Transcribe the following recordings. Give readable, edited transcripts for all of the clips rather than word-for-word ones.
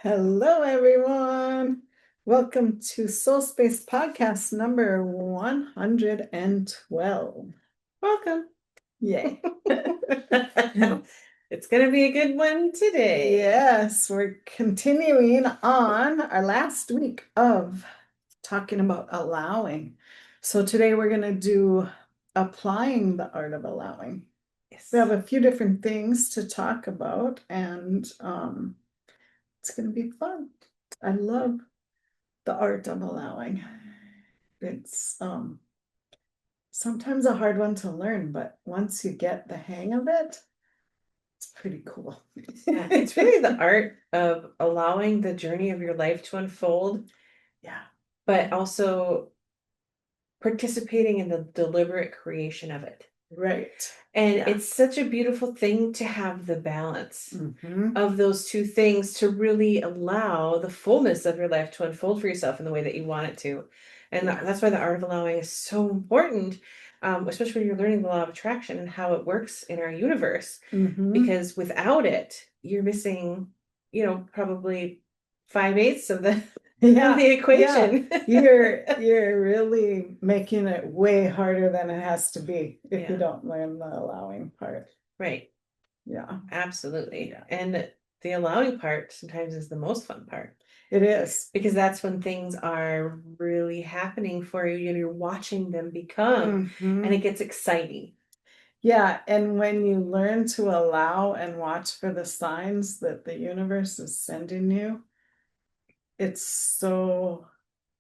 Hello, everyone. Welcome to Soulspace Podcast number 112. Welcome. Yay. It's going to be a good one today. Yes, we're continuing on our last week of talking about allowing. So today we're going to do applying the art of allowing. Yes. We have a few different things to talk about, and it's going to be fun. I love the art of allowing. It's sometimes a hard one to learn, but once you get the hang of it, it's pretty cool. Yeah, it's really the art of allowing the journey of your life to unfold. Yeah. But also participating in the deliberate creation of it. Right. And Yeah. it's such a beautiful thing to have the balance Mhm. of those two things to really allow the fullness of your life to unfold for yourself in the way that you want it to. And Yeah. that's why the art of allowing is so important, especially when you're learning the law of attraction and how it works in our universe. Mhm. Because without it, you're missing, probably 5/8 of the Yeah. the equation. You're really making it way harder than it has to be if you Yeah. don't learn the allowing part. Right. Yeah. Absolutely. Yeah. And the allowing part sometimes is the most fun part. It is. Because that's when things are really happening for you and you're watching them become, and it Mhm. gets exciting. Yeah, and when you learn to allow and watch for the signs that the universe is sending you, it's so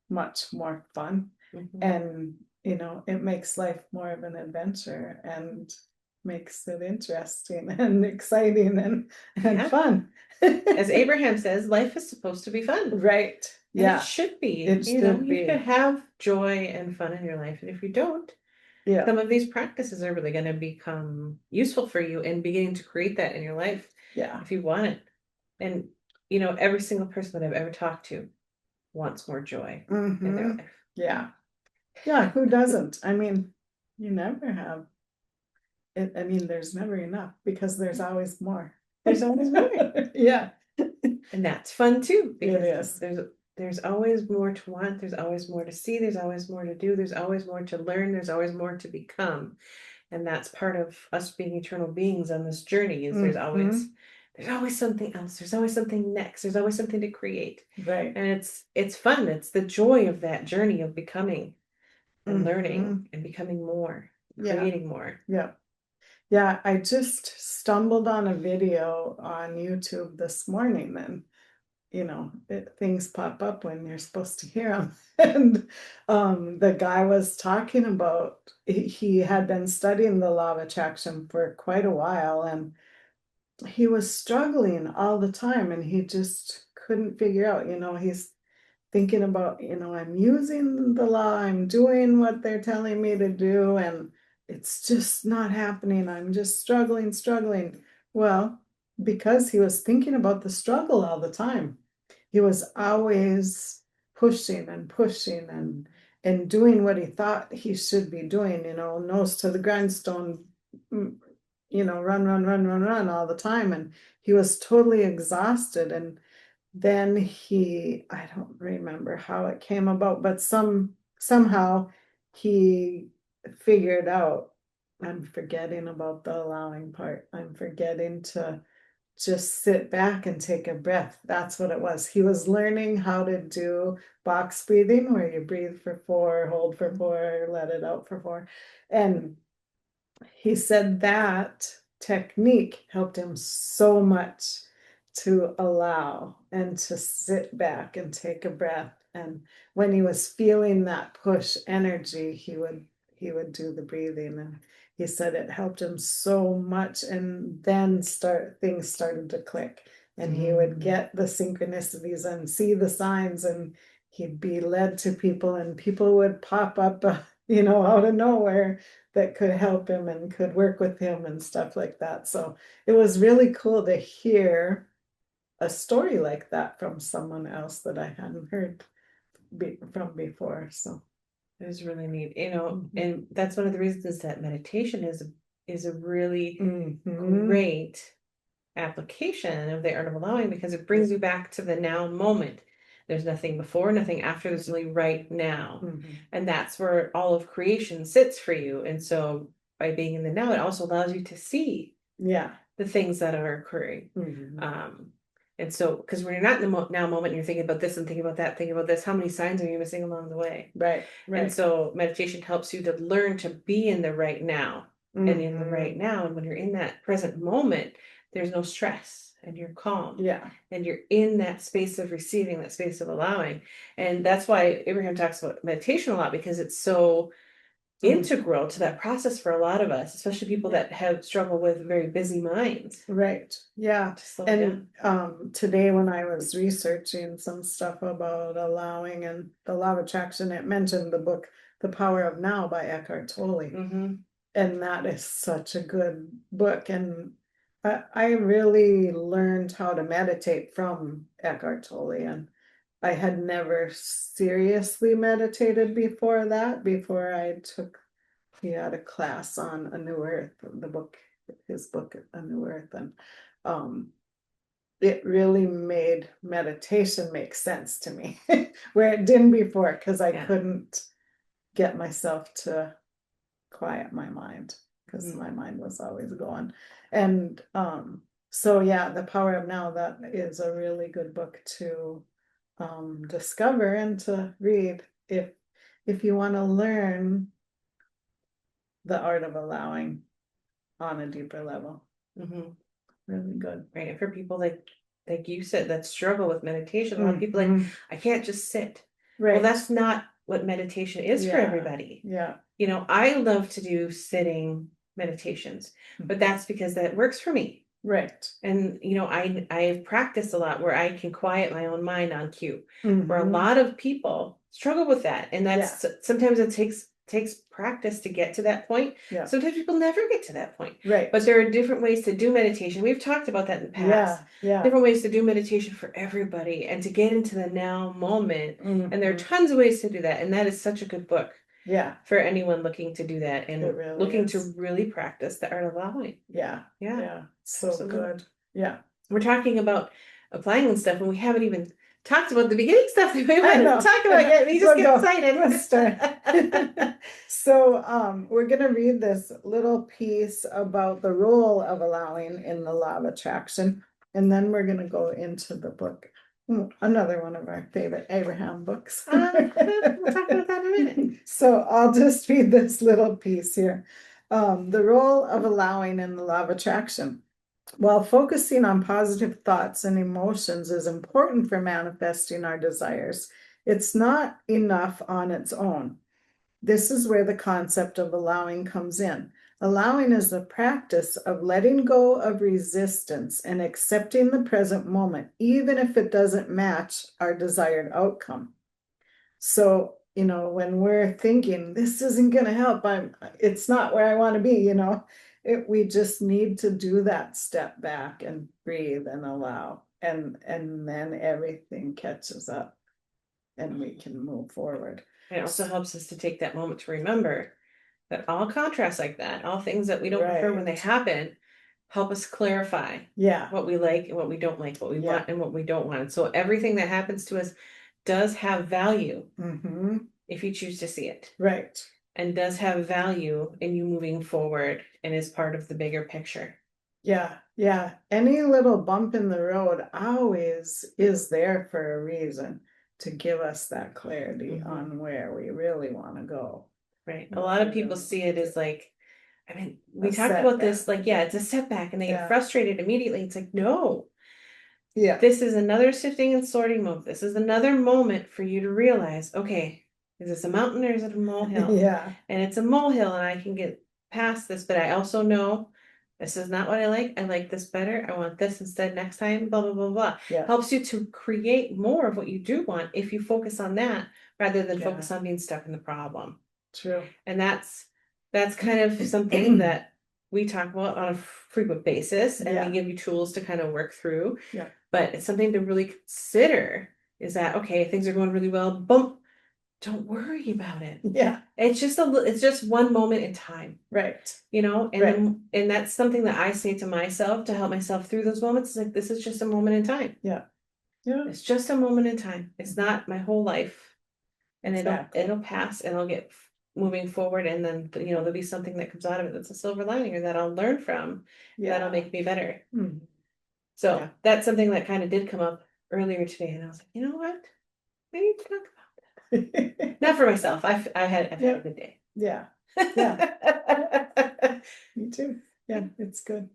much more fun. Mhm. And, it makes life more of an adventure and makes it interesting and exciting and Yeah. fun. As Abraham says, life is supposed to be fun. Right. And Yeah, it should be. it should You be. should have joy and fun in your life. And if you don't, Yeah. some of these practices are really going to become useful for you and beginning to create that in your life Yeah. if you want it. And, every single person that I've ever talked to wants more joy in their Hmm. life. Yeah. Yeah, who doesn't? I mean, you never have it. I mean, there's never enough because there's always more. There's always more. Yeah. And that's fun too, It because is. there's always more to want, there's always more to see, there's always more to do, there's always more to learn, there's always more to become. And that's part of us being eternal beings on this journey is there's always something else, there's always something next, there's always something to create. Right. And it's fun. It's the joy of that journey of becoming and learning Mhm. and becoming more, Yeah. creating more. Yeah. Yeah. I just stumbled on a video on YouTube this morning, and things pop up when you're supposed to hear them. And the guy was talking about he had been studying the law of attraction for quite a while, and he was struggling all the time, and he just couldn't figure out, he's thinking about, I'm using the law, I'm doing what they're telling me to do, and it's just not happening. I'm just struggling. Well, because he was thinking about the struggle all the time, he was always pushing and pushing and doing what he thought he should be doing, nose to the grindstone, run all the time. And he was totally exhausted. And then I don't remember how it came about, but somehow he figured out, I'm forgetting about the allowing part. I'm forgetting to just sit back and take a breath. That's what it was. He was learning how to do box breathing, where you breathe for 4, hold for 4, let it out for 4. And he said that technique helped him so much to allow and to sit back and take a breath. And when he was feeling that push energy, he would do the breathing. And he said it helped him so much. And then things started to click. And he would get the synchronicities and see the signs, and he'd be led to people, and people would pop up, out of nowhere, that could help him and could work with him and stuff like that. So it was really cool to hear a story like that from someone else that I hadn't heard from before. So It was really neat, and that's one of the reasons that meditation is a really Mhm. great application of the art of allowing, because it brings you back to the now moment. There's nothing before, nothing after, there's only right now. Mhm. And that's where all of creation sits for you. And so by being in the now, it also allows you to see Yeah. the things that are occurring. And so, because when you're not in the now moment, and you're thinking about this and thinking about that, thinking about this, how many signs are you missing along the way? Right. And so meditation helps you to learn to be in the right now and in the right now. And when you're in that present moment, there's no stress and you're calm. Yeah. And you're in that space of receiving, that space of allowing. And that's why Abraham talks about meditation a lot, because it's so integral to that process for a lot of us, especially people that have struggled with very busy minds. Right. Yeah. And today when I was researching some stuff about allowing and the law of attraction, it mentioned the book The Power of Now by Eckhart Tolle. And that is such a good book. And I really learned how to meditate from Eckhart Tolle, and I had never seriously meditated before that, before I took, he had a class on A New Earth, his book, A New Earth. And it really made meditation make sense to me, where it didn't before, because I couldn't get myself to quiet my mind, because my mind was always going. And so yeah, The Power of Now, that is a really good book to discover and to read if you want to learn the art of allowing on a deeper level. Really good. Right. And for people like you said that struggle with meditation, a lot of people like, I can't just sit. Right. Well, that's not what meditation is for everybody. Yeah. You know, I love to do sitting meditations, but that's because that works for me. Right. And you know, I've practiced a lot where I can quiet my own mind on cue, where a lot of people struggle with that. And that's sometimes it takes practice to get to that point. Yeah. Sometimes people never get to that point. Right. But there are different ways to do meditation. We've talked about that in the past. Yeah. Different ways to do meditation for everybody and to get into the now moment. And there are tons of ways to do that. And that is such a good book. Yeah. For anyone looking to do that and really looking is. to really practice the art of allowing. Yeah. So Absolutely. good. Yeah. We're talking about applying and stuff, and we haven't even talked about the beginning stuff that we want to talk about yet. We just get excited. Let's start. So we're going to read this little piece about the role of allowing in the law of attraction, and then we're going to go into the book. Another one of our favorite Abraham books. We'll talk about that in a minute. So I'll just read this little piece here. The role of allowing in the law of attraction. While focusing on positive thoughts and emotions is important for manifesting our desires, it's not enough on its own. This is where the concept of allowing comes in. Allowing is the practice of letting go of resistance and accepting the present moment, even if it doesn't match our desired outcome. So, you know, when we're thinking, this isn't going to help, it's not where I want to be, you know, we just need to do that step back and breathe and allow, and then everything catches up and we can move forward. And it also helps us to take that moment to remember that all contrasts like that, all things that we don't prefer when they happen, help us clarify what we like and what we don't like, what we want and what we don't want. And so everything that happens to us does have value if you choose to see it. Right. And does have value in you moving forward and is part of the bigger picture. Yeah. Any little bump in the road always is there for a reason, to give us that clarity on where we really want to go. Right. A lot of people see it as like, I mean, we talked about this, like, it's a setback and they get frustrated immediately. It's like, no. Yeah. This is another sifting and sorting moment. This is another moment for you to realize, okay, is this a mountain or is it a molehill? Yeah. And it's a molehill and I can get past this, but I also know this is not what I like. I like this better. I want this instead next time, blah, blah, blah, blah. Yeah. Helps you to create more of what you do want if you focus on that rather than focus on being stuck in the problem. True. And that's kind of something that we talk about on a frequent basis, and we give you tools to kind of work through. Yeah. But it's something to really consider is that, okay, things are going really well, boom, don't worry about it. Yeah. It's just one moment in time. Right. And that's something that I say to myself to help myself through those moments. It's like, this is just a moment in time. Yeah. Yeah. It's just a moment in time. It's not my whole life. And Exactly. it'll pass and I'll get moving forward. And then, there'll be something that comes out of it that's a silver lining or that I'll learn from. Yeah. That'll make me better. Mhm. So Yeah. that's something that kind of did come up earlier today. And I was like, you know what? I need to talk about that. Not for myself. I've had a good day. Yeah. Yeah. Me too. Yeah, it's good.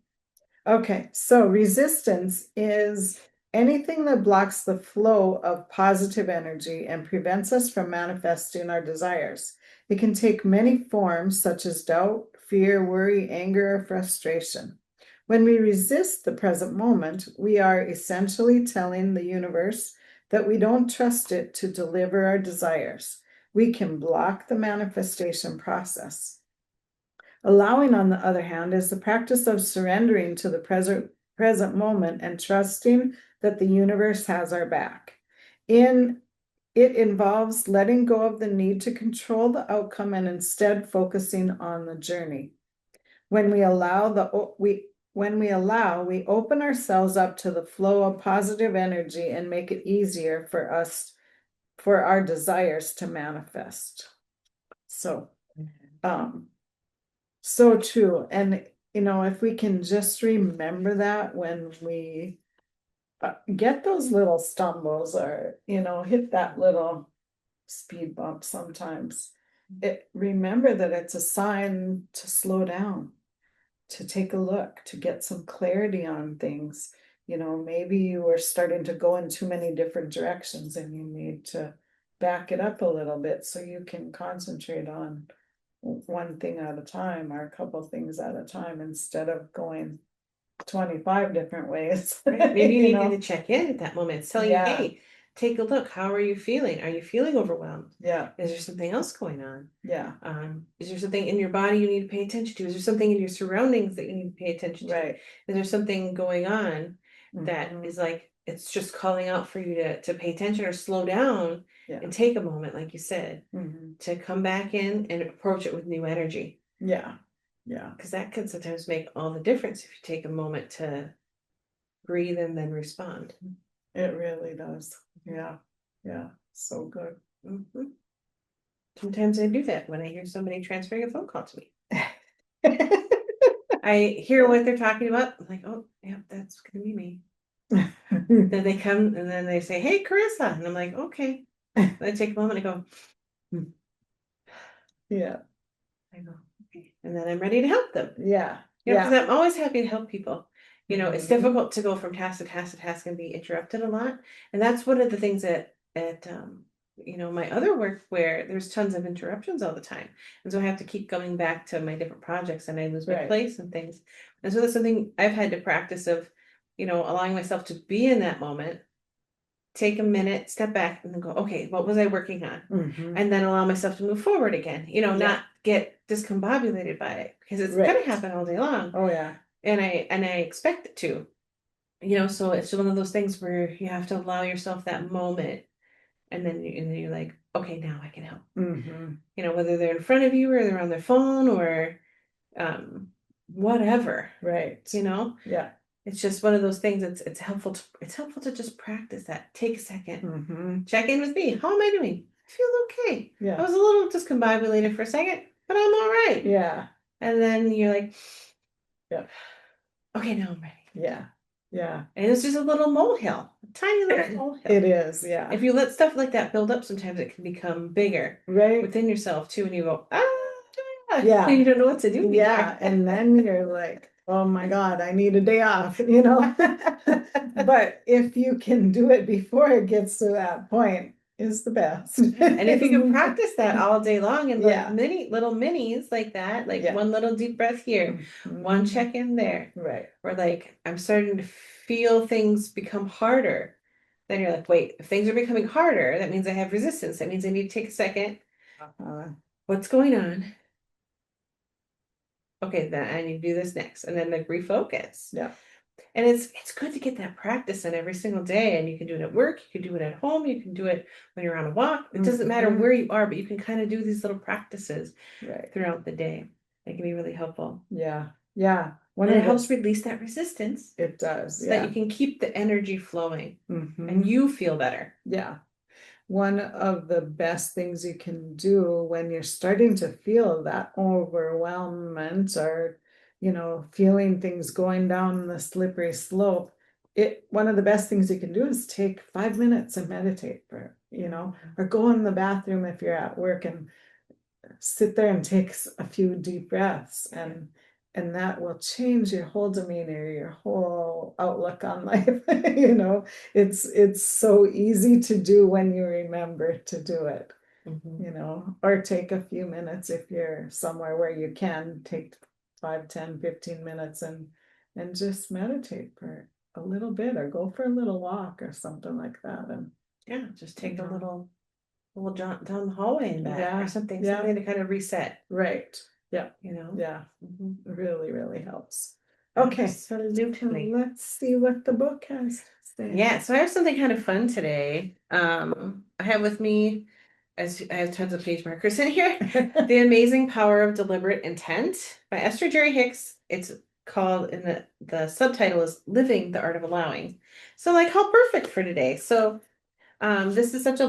Okay, so resistance is anything that blocks the flow of positive energy and prevents us from manifesting our desires. It can take many forms, such as doubt, fear, worry, anger, or frustration. When we resist the present moment, we are essentially telling the universe that we don't trust it to deliver our desires. We can block the manifestation process. Allowing, on the other hand, is the practice of surrendering to the present moment and trusting that the universe has our back. It involves letting go of the need to control the outcome and instead focusing on the journey. When we allow, we open ourselves up to the flow of positive energy and make it easier for our desires to manifest. So, so true. And, if we can just remember that when we get those little stumbles or, hit that little speed bump sometimes, remember that it's a sign to slow down, to take a look, to get some clarity on things. Maybe you are starting to go in too many different directions and you need to back it up a little bit so you can concentrate on one thing at a time or a couple things at a time instead of going 25 different ways. Maybe you needed to check in at that moment. It's telling you, hey, take a look. How are you feeling? Are you feeling overwhelmed? Yeah. Is there something else going on? Yeah. Is there something in your body you need to pay attention to? Is there something in your surroundings that you need to pay attention to? Right. Is there something going on that is like, it's just calling out for you to pay attention or slow down and take a moment, like you said, to come back in and approach it with new energy. Yeah. Yeah. Because that can sometimes make all the difference if you take a moment to breathe and then respond. It really does. Yeah. Yeah. So good. Sometimes I do that when I hear somebody transferring a phone call to me. I hear what they're talking about. I'm like, oh, yeah, that's going to be me. Then they come and then they say, hey, Carissa. And I'm like, okay. I take a moment and go, yeah. I go, okay. And then I'm ready to help them. Yeah. Because I'm always happy to help people. It's difficult to go from task to task to task and be interrupted a lot. And that's one of the things at my other work where there's tons of interruptions all the time. And so I have to keep going back to my different projects and I lose my place and things. And so that's something I've had to practice of, allowing myself to be in that moment, take a minute, step back and then go, okay, what was I working on? And then allow myself to move forward again, not get discombobulated by it because it's going to happen all day long. Oh yeah. And I expect it to, so it's one of those things where you have to allow yourself that moment and then you're like, okay, now I can help. Whether they're in front of you or they're on their phone or whatever. Right. Yeah. It's just one of those things. It's helpful to just practice that. Take a second. Check in with me. How am I doing? I feel okay. Yeah. I was a little discombobulated for a second, but I'm all right. Yeah. And then you're like, yeah. Okay, now I'm ready. Yeah. Yeah. And it's just a little molehill, a tiny little molehill. It is, yeah. If you let stuff like that build up, sometimes it can become bigger within yourself too. And you go, yeah. And you don't know what to do anymore. Yeah. And then you're like, oh my God, I need a day off, But if you can do it before it gets to that point, is the best. And if you can practice that all day long and like little minis like that, like one little deep breath here, one check in there. Right. Or like, I'm starting to feel things become harder. Then you're like, wait, if things are becoming harder, that means I have resistance. That means I need to take a second. What's going on? Okay, then I need to do this next. And then like refocus. Yeah. And it's good to get that practice in every single day. And you can do it at work, you can do it at home, you can do it when you're on a walk. It doesn't matter where you are, but you can kind of do these little practices throughout the day. They can be really helpful. Yeah. Yeah. And it helps release that resistance. It does. So that you can keep the energy flowing and you feel better. Yeah. One of the best things you can do when you're starting to feel that overwhelmment or, feeling things going down the slippery slope, one of the best things you can do is take 5 minutes and meditate or go in the bathroom if you're at work and sit there and take a few deep breaths, and that will change your whole demeanor, your whole outlook on life. It's so easy to do when you remember to do it. Or take a few minutes if you're somewhere where you can take 5, 10, 15 minutes and just meditate for a little bit, or go for a little walk or something like that. And just take a little jaunt down the hallway and back, or something to kind of reset. Right. Yeah. Really, really helps. Okay. Absolutely. Let's see what the book has to say. Yeah, so I have something kind of fun today. I have with me, as I have tons of page markers in here, The Amazing Power of Deliberate Intent by Esther Jerry Hicks. It's called, in the subtitle is Living the Art of Allowing. So like, how perfect for today. So this is it's a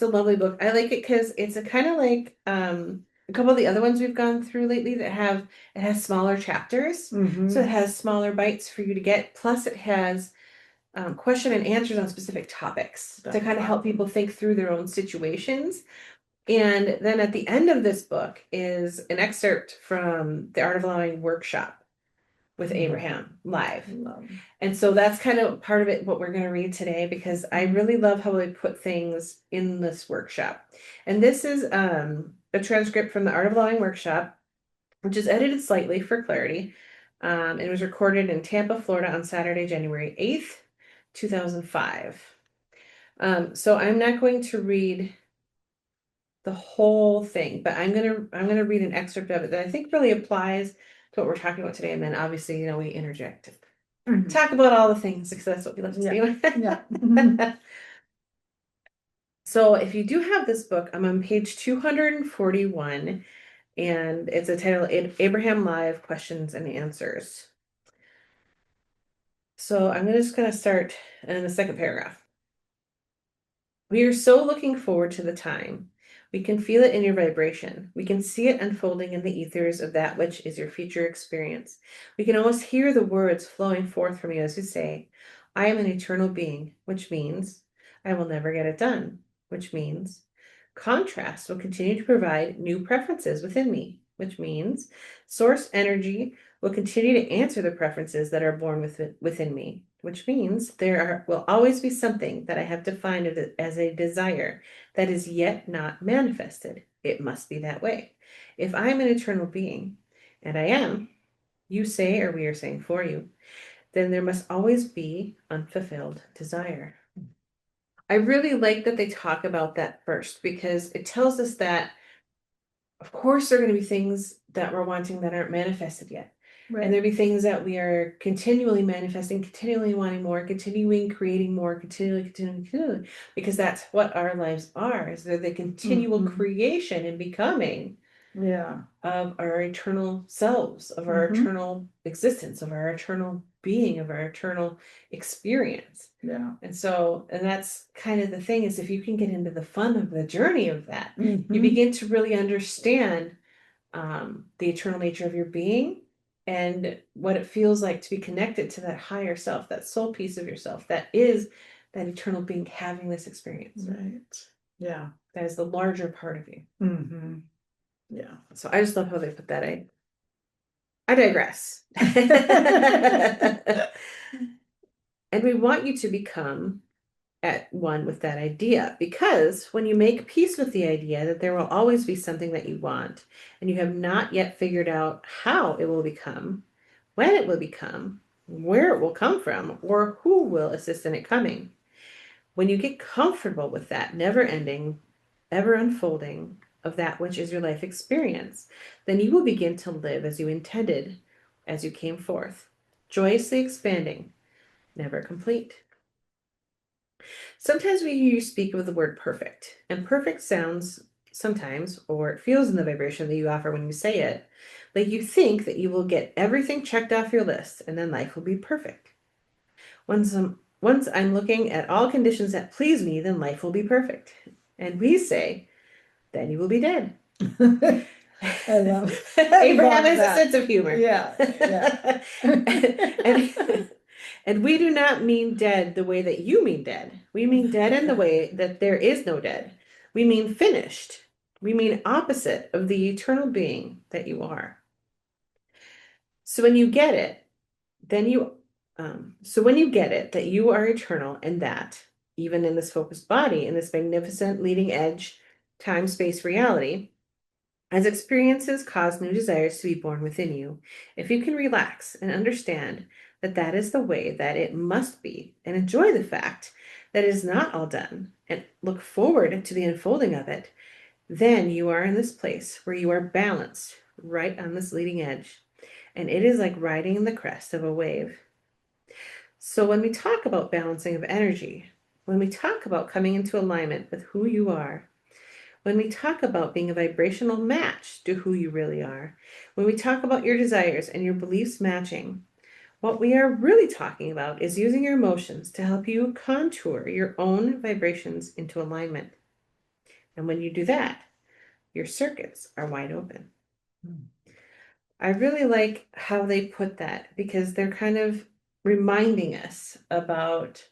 lovely book. I like it because it's a kind of like a couple of the other ones we've gone through lately that it has smaller chapters. So it has smaller bites for you to get. Plus it has question and answers on specific topics to kind of help people think through their own situations. And then at the end of this book is an excerpt from the Art of Allowing workshop with Abraham live. And so that's kind of part of it, what we're going to read today, because I really love how they put things in this workshop. And this is a transcript from the Art of Allowing workshop, which is edited slightly for clarity. It was recorded in Tampa, Florida on Saturday, January 8th, 2005. So I'm not going to read the whole thing, but I'm gonna read an excerpt of it that I think really applies to what we're talking about today. And then obviously, we interject, talk about all the things, because that's what we love to do. Yeah. So if you do have this book, I'm on page 241, and it's a title, Abraham Live Questions and Answers. So I'm just gonna start in the second paragraph. We are so looking forward to the time. We can feel it in your vibration. We can see it unfolding in the ethers of that which is your future experience. We can almost hear the words flowing forth from you as you say, I am an eternal being, which means I will never get it done, which means contrast will continue to provide new preferences within me, which means source energy will continue to answer the preferences that are born within me, which means will always be something that I have defined as a desire that is yet not manifested. It must be that way. If I am an eternal being, and I am, you say, or we are saying for you, then there must always be unfulfilled desire. I really like that they talk about that first, because it tells us that, of course, there are going to be things that we're wanting that aren't manifested yet. Right. And there'll be things that we are continually manifesting, continually wanting more, continuing creating more, continually, because that's what our lives are, is they're the continual creation and becoming of our eternal selves, of our eternal existence, of our eternal being, of our eternal experience. Yeah. And that's kind of the thing, is if you can get into the fun of the journey of that, you begin to really understand the eternal nature of your being, and what it feels like to be connected to that higher self, that soul piece of yourself, that is that eternal being having this experience. Right. Yeah. That is the larger part of you. Yeah. So I just love how they put that in. I digress. And we want you to become at one with that idea, because when you make peace with the idea that there will always be something that you want, and you have not yet figured out how it will become, when it will become, where it will come from, or who will assist in it coming, when you get comfortable with that never ending, ever unfolding of that which is your life experience, then you will begin to live as you intended as you came forth. joyously expanding, never complete. Sometimes we hear you speak of the word perfect, and perfect sounds sometimes, or it feels in the vibration that you offer when you say it, like you think that you will get everything checked off your list and then life will be perfect. Once I'm looking at all conditions that please me, then life will be perfect. And we say, then you will be dead. I love Abraham has that. a sense of humor. Yeah. And we do not mean dead the way that you mean dead. We mean dead in the way that there is no dead. We mean finished. We mean opposite of the eternal being that you are. So when you get it, that you are eternal and that, even in this focused body, in this magnificent leading edge, time-space reality, as experiences cause new desires to be born within you, if you can relax and understand that that is the way that it must be, and enjoy the fact that it is not all done, and look forward to the unfolding of it, then you are in this place where you are balanced right on this leading edge. And it is like riding the crest of a wave. So when we talk about balancing of energy, when we talk about coming into alignment with who you are, when we talk about being a vibrational match to who you really are, when we talk about your desires and your beliefs matching, what we are really talking about is using your emotions to help you contour your own vibrations into alignment. And when you do that, your circuits are wide open. I really like how they put that because they're kind of reminding us about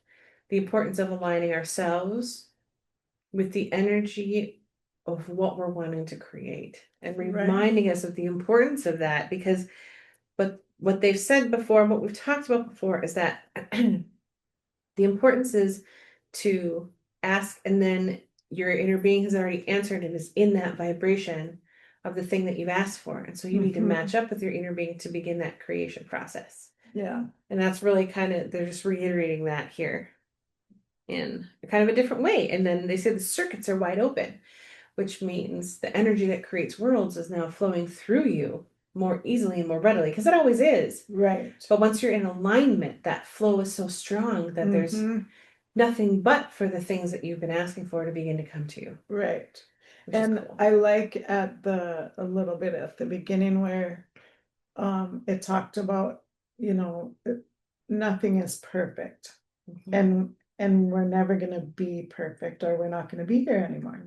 the importance of aligning ourselves with the energy of what we're wanting to create and reminding us of the importance of that because but what they've said before, what we've talked about before is that the importance is to ask and then your inner being has already answered and is in that vibration of the thing that you've asked for. And so you need to match up with your inner being to begin that creation process. Yeah. And that's really kind of, they're just reiterating that here in kind of a different way. And then they say the circuits are wide open, which means the energy that creates worlds is now flowing through you more easily and more readily, because it always is. Right. But once you're in alignment, that flow is so strong that there's nothing but for the things that you've been asking for to begin to come to you. Right. And cool. I like at a little bit at the beginning where it talked about, nothing is perfect. And we're never going to be perfect, or we're not going to be here anymore,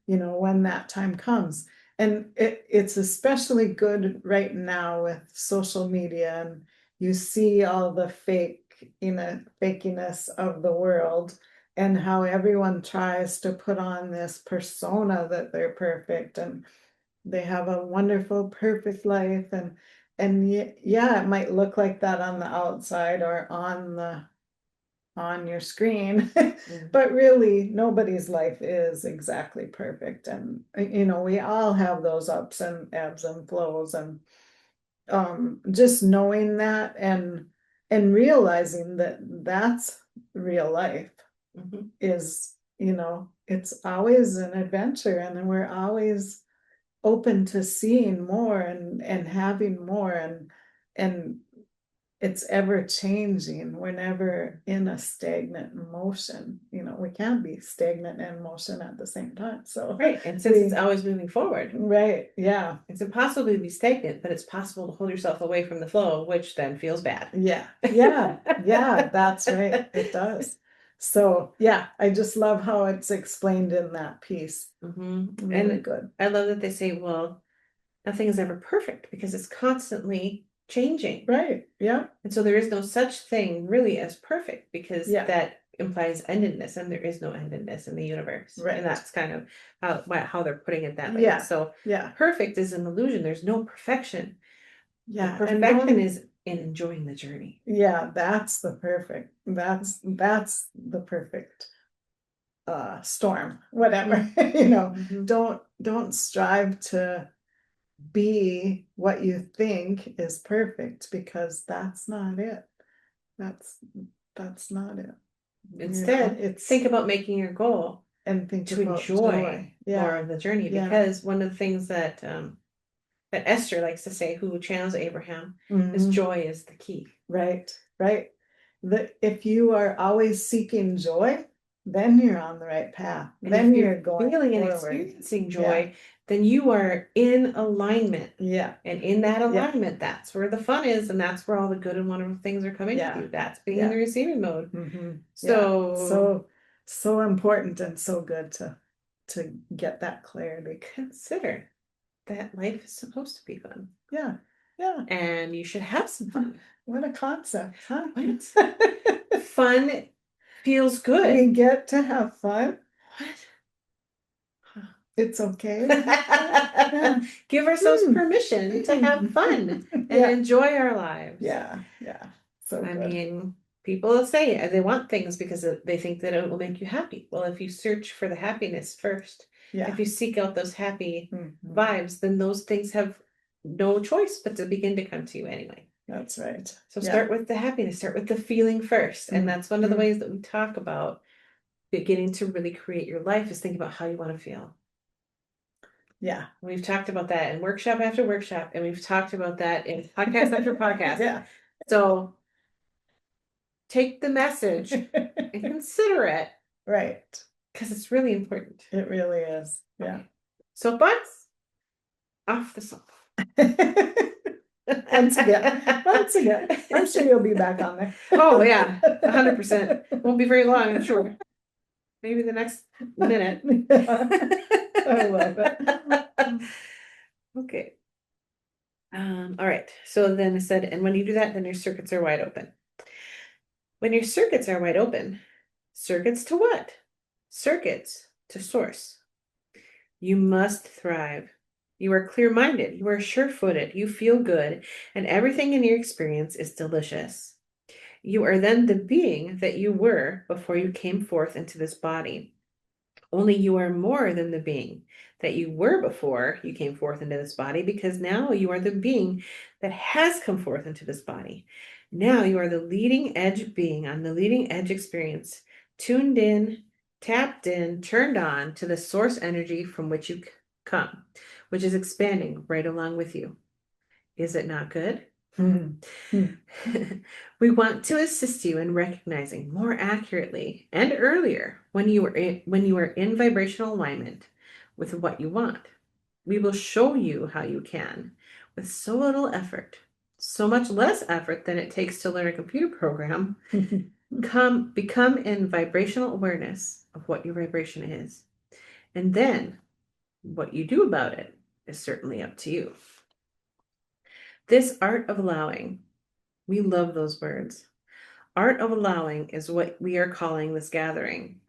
when that time comes. And it's especially good right now with social media, and you see all the fakiness of the world, and how everyone tries to put on this persona that they're perfect and they have a wonderful, perfect life. And yeah, it might look like that on the outside or on your screen, but really nobody's life is exactly perfect. And we all have those ups and ebbs and flows, and just knowing that and realizing that that's real life is, it's always an adventure, and then we're always open to seeing more and having more, and it's ever changing. We're never in a stagnant motion. We can't be stagnant and motion at the same time. So right, and since it's always moving forward, right, yeah, it's impossible to be stagnant, but it's possible to hold yourself away from the flow, which then feels bad. Yeah, that's right. It does. So yeah, I just love how it's explained in that piece. Really good. I love that they say, well, nothing is ever perfect because it's constantly changing. Right. Yeah. And so there is no such thing really as perfect, because that implies endedness, and there is no endedness in the universe. Right. And that's kind of how they're putting it that way. Yeah. So yeah, perfect is an illusion. There's no perfection. Yeah. The perfection is in enjoying the journey. Yeah, that's the perfect. That's the perfect storm. Whatever. Don't strive to be what you think is perfect, because that's not it. That's not it. Instead, think about making your goal and think to enjoy more of the journey, because one of the things that Esther likes to say, who channels Abraham, is joy is the key. Right, right. If you are always seeking joy, then you're on the right path. And Then if you're you're going feeling and forward. experiencing joy, then you are in alignment. Yeah. And in that alignment, that's where the fun is, and that's where all the good and wonderful things are coming to you. That's being in the receiving mode. So important and so good to get that clarity. Consider that life is supposed to be fun. Yeah. Yeah. And you should have some fun. What a concept, huh? Fun feels good. We get to have fun. What? It's okay. Give ourselves permission to have fun and enjoy our lives. Yeah. So I good. mean, people say they want things because they think that it will make you happy. Well, if you search for the happiness first, if you seek out those happy vibes, then those things have no choice but to begin to come to you anyway. That's right. So start with the happiness, start with the feeling first. And that's one of the ways that we talk about beginning to really create your life is think about how you want to feel. Yeah. We've talked about that in workshop after workshop, and we've talked about that in podcast after podcast. So take the message and consider it. Right. Because it's really important. It really is. Yeah. Okay. Soapbox? Off the soap. Once again. I'm sure you'll be back on there. Oh, yeah. 100%. Won't be very long, I'm sure. Maybe the next minute. I love it. Okay. All right. So then it said, and when you do that, then your circuits are wide open. When your circuits are wide open, circuits to what? Circuits to source. You must thrive. You are clear-minded. You are sure-footed. You feel good. And everything in your experience is delicious. You are then the being that you were before you came forth into this body. Only you are more than the being that you were before you came forth into this body, because now you are the being that has come forth into this body. Now you are the leading edge being on the leading edge experience, tuned in, tapped in, turned on to the source energy from which you come, which is expanding right along with you. Is it not good? We want to assist you in recognizing more accurately and earlier when you are in vibrational alignment with what you want. We will show you how you can with so little effort, so much less effort than it takes to learn a computer program. Become in vibrational awareness of what your vibration is. And then what you do about it is certainly up to you. This art of allowing, we love those words. Art of allowing is what we are calling this gathering.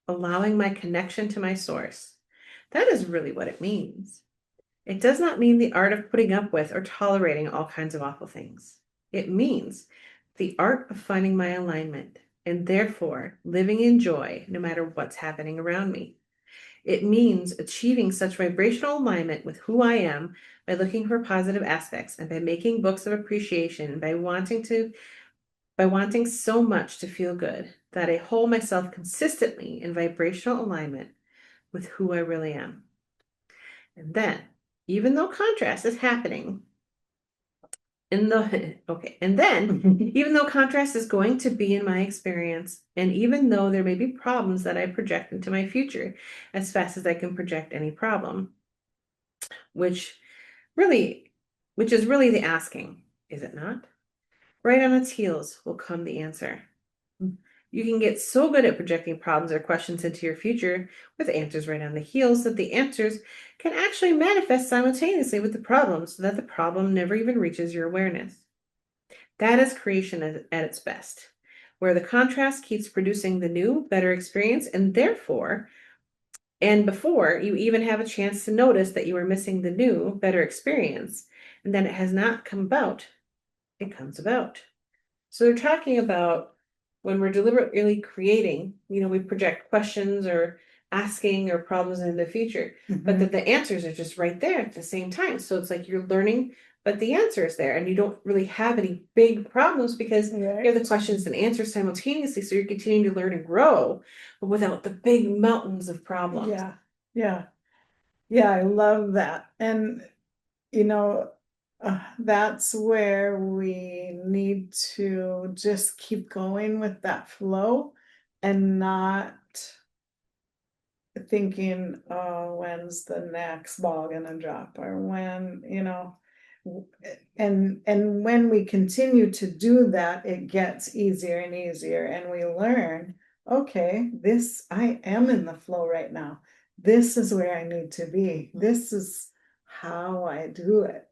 Allowing my connection to my source. That is really what it means. It does not mean the art of putting up with or tolerating all kinds of awful things. It means the art of finding my alignment and therefore living in joy no matter what's happening around me. It means achieving such vibrational alignment with who I am by looking for positive aspects and by making books of appreciation and by wanting so much to feel good that I hold myself consistently in vibrational alignment with who I really am. And then, even though contrast is happening, even though contrast is going to be in my experience, and even though there may be problems that I project into my future as fast as I can project any problem, which is really the asking, is it not? Right on its heels will come the answer. You can get so good at projecting problems or questions into your future with answers right on the heels that the answers can actually manifest simultaneously with the problem so that the problem never even reaches your awareness. That is creation at its best, where the contrast keeps producing the new, better experience, and before you even have a chance to notice that you are missing the new, better experience, and that it has not come about, it comes about. So they're talking about when we're deliberately creating, we project questions or asking or problems in the future, but that the answers are just right there at the same time. So it's like you're learning, but the answer is there and you don't really have any big problems because you have the questions and answers simultaneously. So you're continuing to learn and grow, but without the big mountains of problems. Yeah. I love that. And, That's where we need to just keep going with that flow and not thinking, oh, when's the next ball gonna drop, or when, and when we continue to do that, it gets easier and easier, and we learn, okay, this, I am in the flow right now. This is where I need to be. This is how I do it,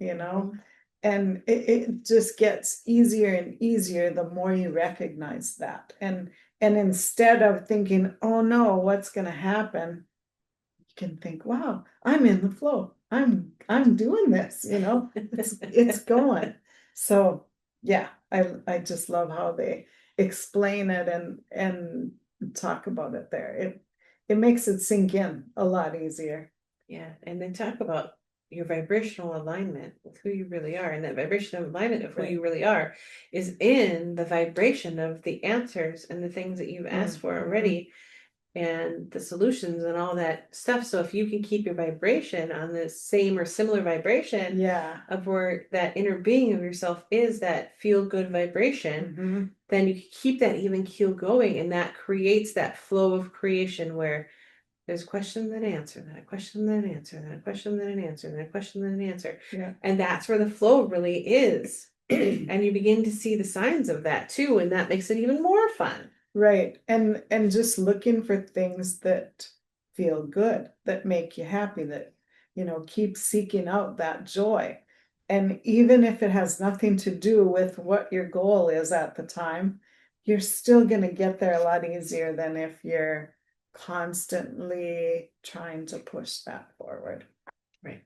and it just gets easier and easier the more you recognize that. And instead of thinking, oh no, what's going to happen? You can think, wow, I'm in the flow. I'm doing this, it's going. So yeah, I just love how they explain it and talk about it there. It makes it sink in a lot easier. Yeah, and then talk about your vibrational alignment with who you really are. And that vibrational alignment of who you really are is in the vibration of the answers and the things that you've asked for already, and the solutions and all that stuff. So if you can keep your vibration on the same or similar vibration of where that inner being of yourself is, that feel good vibration, then you can keep that even keel going, and that creates that flow of creation where there's question, then answer, then a question, then an answer, then a question, then an answer, then a question, then an answer. Yeah. And that's where the flow really is. And you begin to see the signs of that too, and that makes it even more fun. Right. And just looking for things that feel good, that make you happy, that, keep seeking out that joy. And even if it has nothing to do with what your goal is at the time, you're still going to get there a lot easier than if you're constantly trying to push that forward. Right.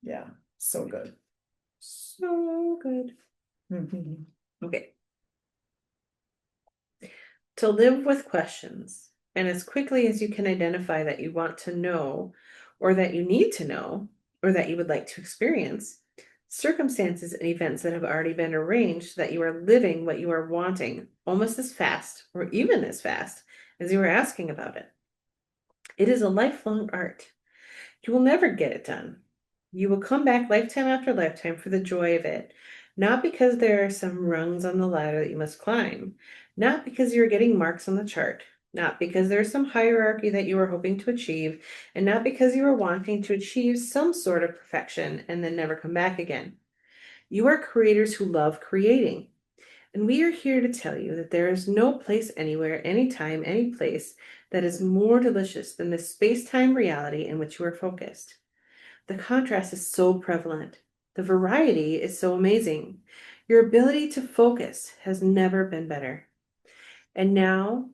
Yeah. So good. So good. Okay. To live with questions, and as quickly as you can identify that you want to know, or that you need to know, or that you would like to experience, circumstances and events that have already been arranged so that you are living what you are wanting almost as fast, or even as fast, as you are asking about it. It is a lifelong art. You will never get it done. You will come back lifetime after lifetime for the joy of it, not because there are some rungs on the ladder that you must climb, not because you're getting marks on the chart, not because there's some hierarchy that you are hoping to achieve, and not because you are wanting to achieve some sort of perfection and then never come back again. You are creators who love creating. And we are here to tell you that there is no place anywhere, anytime, any place that is more delicious than the space-time reality in which you are focused. The contrast is so prevalent. The variety is so amazing. Your ability to focus has never been better. And now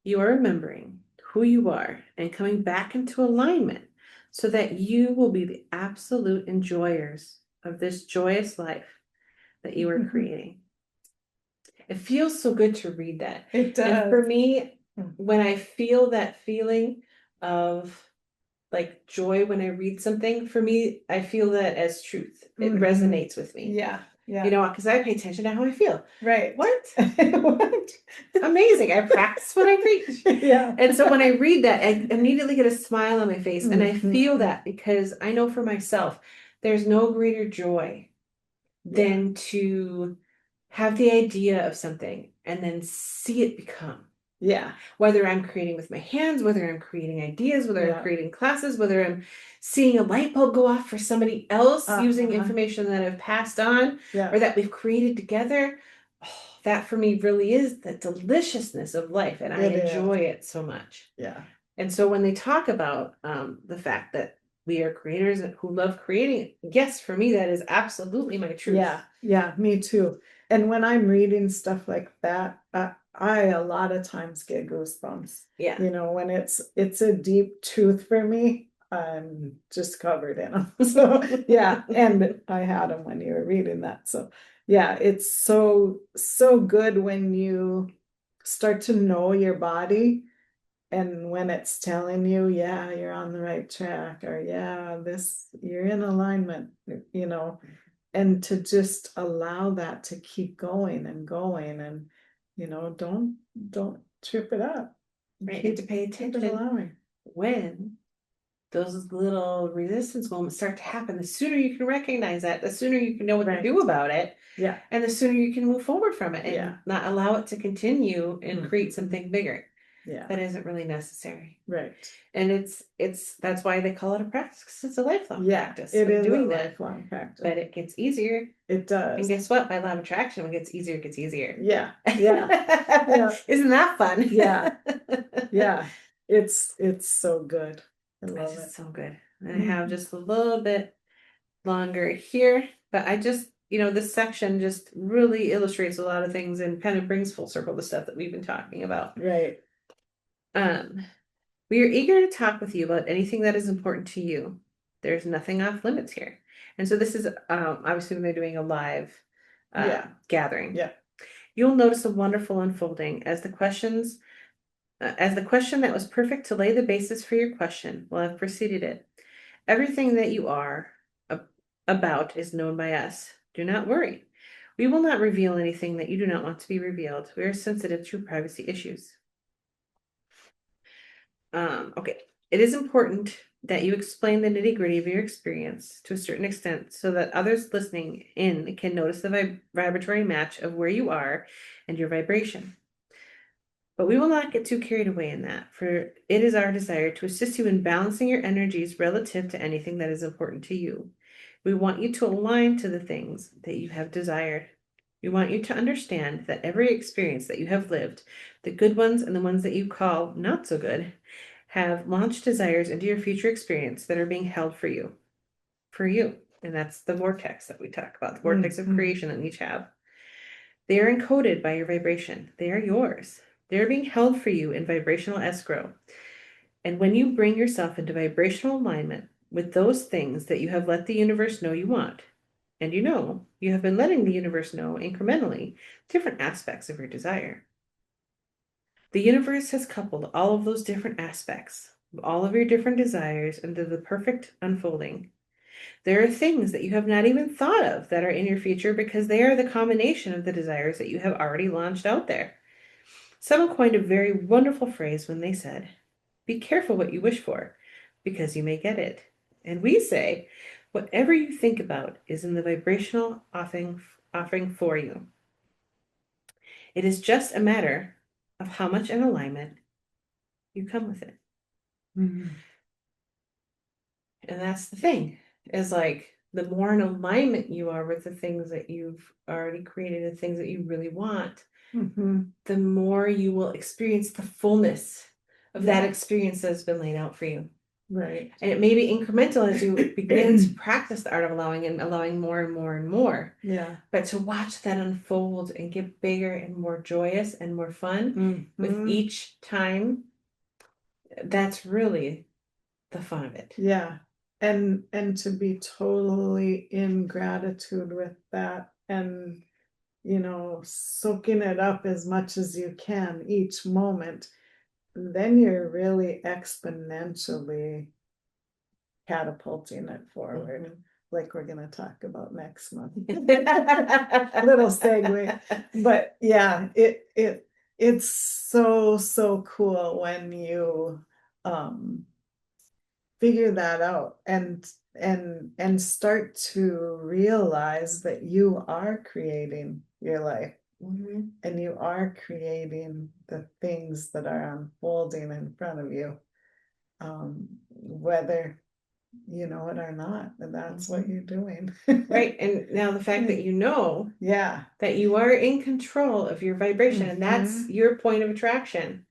you are remembering who you are and coming back into alignment so that you will be the absolute enjoyers of this joyous life that you are creating. It feels so good to read that. It does. And for me, when I feel that feeling of like joy when I read something, for me, I feel that as truth. It resonates with me. Yeah. Yeah. Because I pay attention to how I feel. Right. What? What? Amazing. I practice what I preach. Yeah. And so when I read that, I immediately get a smile on my face. And I feel that because I know for myself, there's no greater joy than to have the idea of something and then see it become. Yeah. Whether I'm creating with my hands, whether I'm creating ideas, whether I'm creating classes, whether I'm seeing a light bulb go off for somebody else using information that I've passed on or that we've created together. Oh, that for me really is the deliciousness of life, and I enjoy it so much. Yeah. And so when they talk about the fact that we are creators who love creating, yes, for me, that is absolutely my truth. Yeah. Yeah. Me too. And when I'm reading stuff like that, I a lot of times get goosebumps. Yeah. When it's a deep truth for me, I'm just covered in them. So yeah. And I had them when you were reading that. So yeah, it's so good when you start to know your body. And when it's telling you, yeah, you're on the right track, or yeah, you're in alignment, and to just allow that to keep going and going, and don't trip it up. Right, and to pay attention when those little resistance moments start to happen, the sooner you can recognize that, the sooner you can know what to Right. do about it. Yeah. And the sooner you can move forward from it and Yeah. not allow it to continue and create something bigger Yeah. that isn't really necessary. Right. And it's that's why they call it a practice, because it's a lifelong practice. It is doing a that. lifelong practice. But it gets easier. It does. And guess what? By law of attraction, when it gets easier, it gets easier. Yeah. Yeah. Isn't that fun? Yeah. Yeah. It's so good. I love it. It's so good. And I have just a little bit longer here, but I just, this section just really illustrates a lot of things and kind of brings full circle the stuff that we've been talking about. Right. We are eager to talk with you about anything that is important to you. There's nothing off limits here. And so this is obviously when they're doing a live gathering. Yeah. You'll notice a wonderful unfolding as the question that was perfect to lay the basis for your question will have preceded it. Everything that you are about is known by us. Do not worry. We will not reveal anything that you do not want to be revealed. We are sensitive to privacy issues. Okay. It is important that you explain the nitty-gritty of your experience to a certain extent so that others listening in can notice the vibratory match of where you are and your vibration. But we will not get too carried away in that, for it is our desire to assist you in balancing your energies relative to anything that is important to you. We want you to align to the things that you have desired. We want you to understand that every experience that you have lived, the good ones and the ones that you call not so good, have launched desires into your future experience that are being held for you. And that's the vortex that we talk about, the vortex of creation that we each have. They are encoded by your vibration. They are yours. They are being held for you in vibrational escrow. And when you bring yourself into vibrational alignment with those things that you have let the universe know you want, and you have been letting the universe know incrementally different aspects of your desire. The universe has coupled all of those different aspects, all of your different desires into the perfect unfolding. There are things that you have not even thought of that are in your future because they are the combination of the desires that you have already launched out there. Someone coined a very wonderful phrase when they said, "Be careful what you wish for, because you may get it." And we say, whatever you think about is in the vibrational offering for you. It is just a matter of how much in alignment you come with it. And that's the thing, is like the more in alignment you are with the things that you've already created, the things that you really want, the more you will experience the fullness of that experience that's been laid out for you. Right. And it may be incremental as you begin to practice the art of allowing and allowing more and more and more. Yeah. But to watch that unfold and get bigger and more joyous and more fun with each time, that's really the fun of it. Yeah. And to be totally in gratitude with that and soaking it up as much as you can each moment, then you're really exponentially catapulting it forward, like we're going to talk about next month. Little segue, but yeah, it's so cool when you figure that out and start to realize that you are creating your life. And you are creating the things that are unfolding in front of you, whether you know it or not, and that's what you're doing. Right. And now the fact that yeah, that you are in control of your vibration, and that's your point of attraction.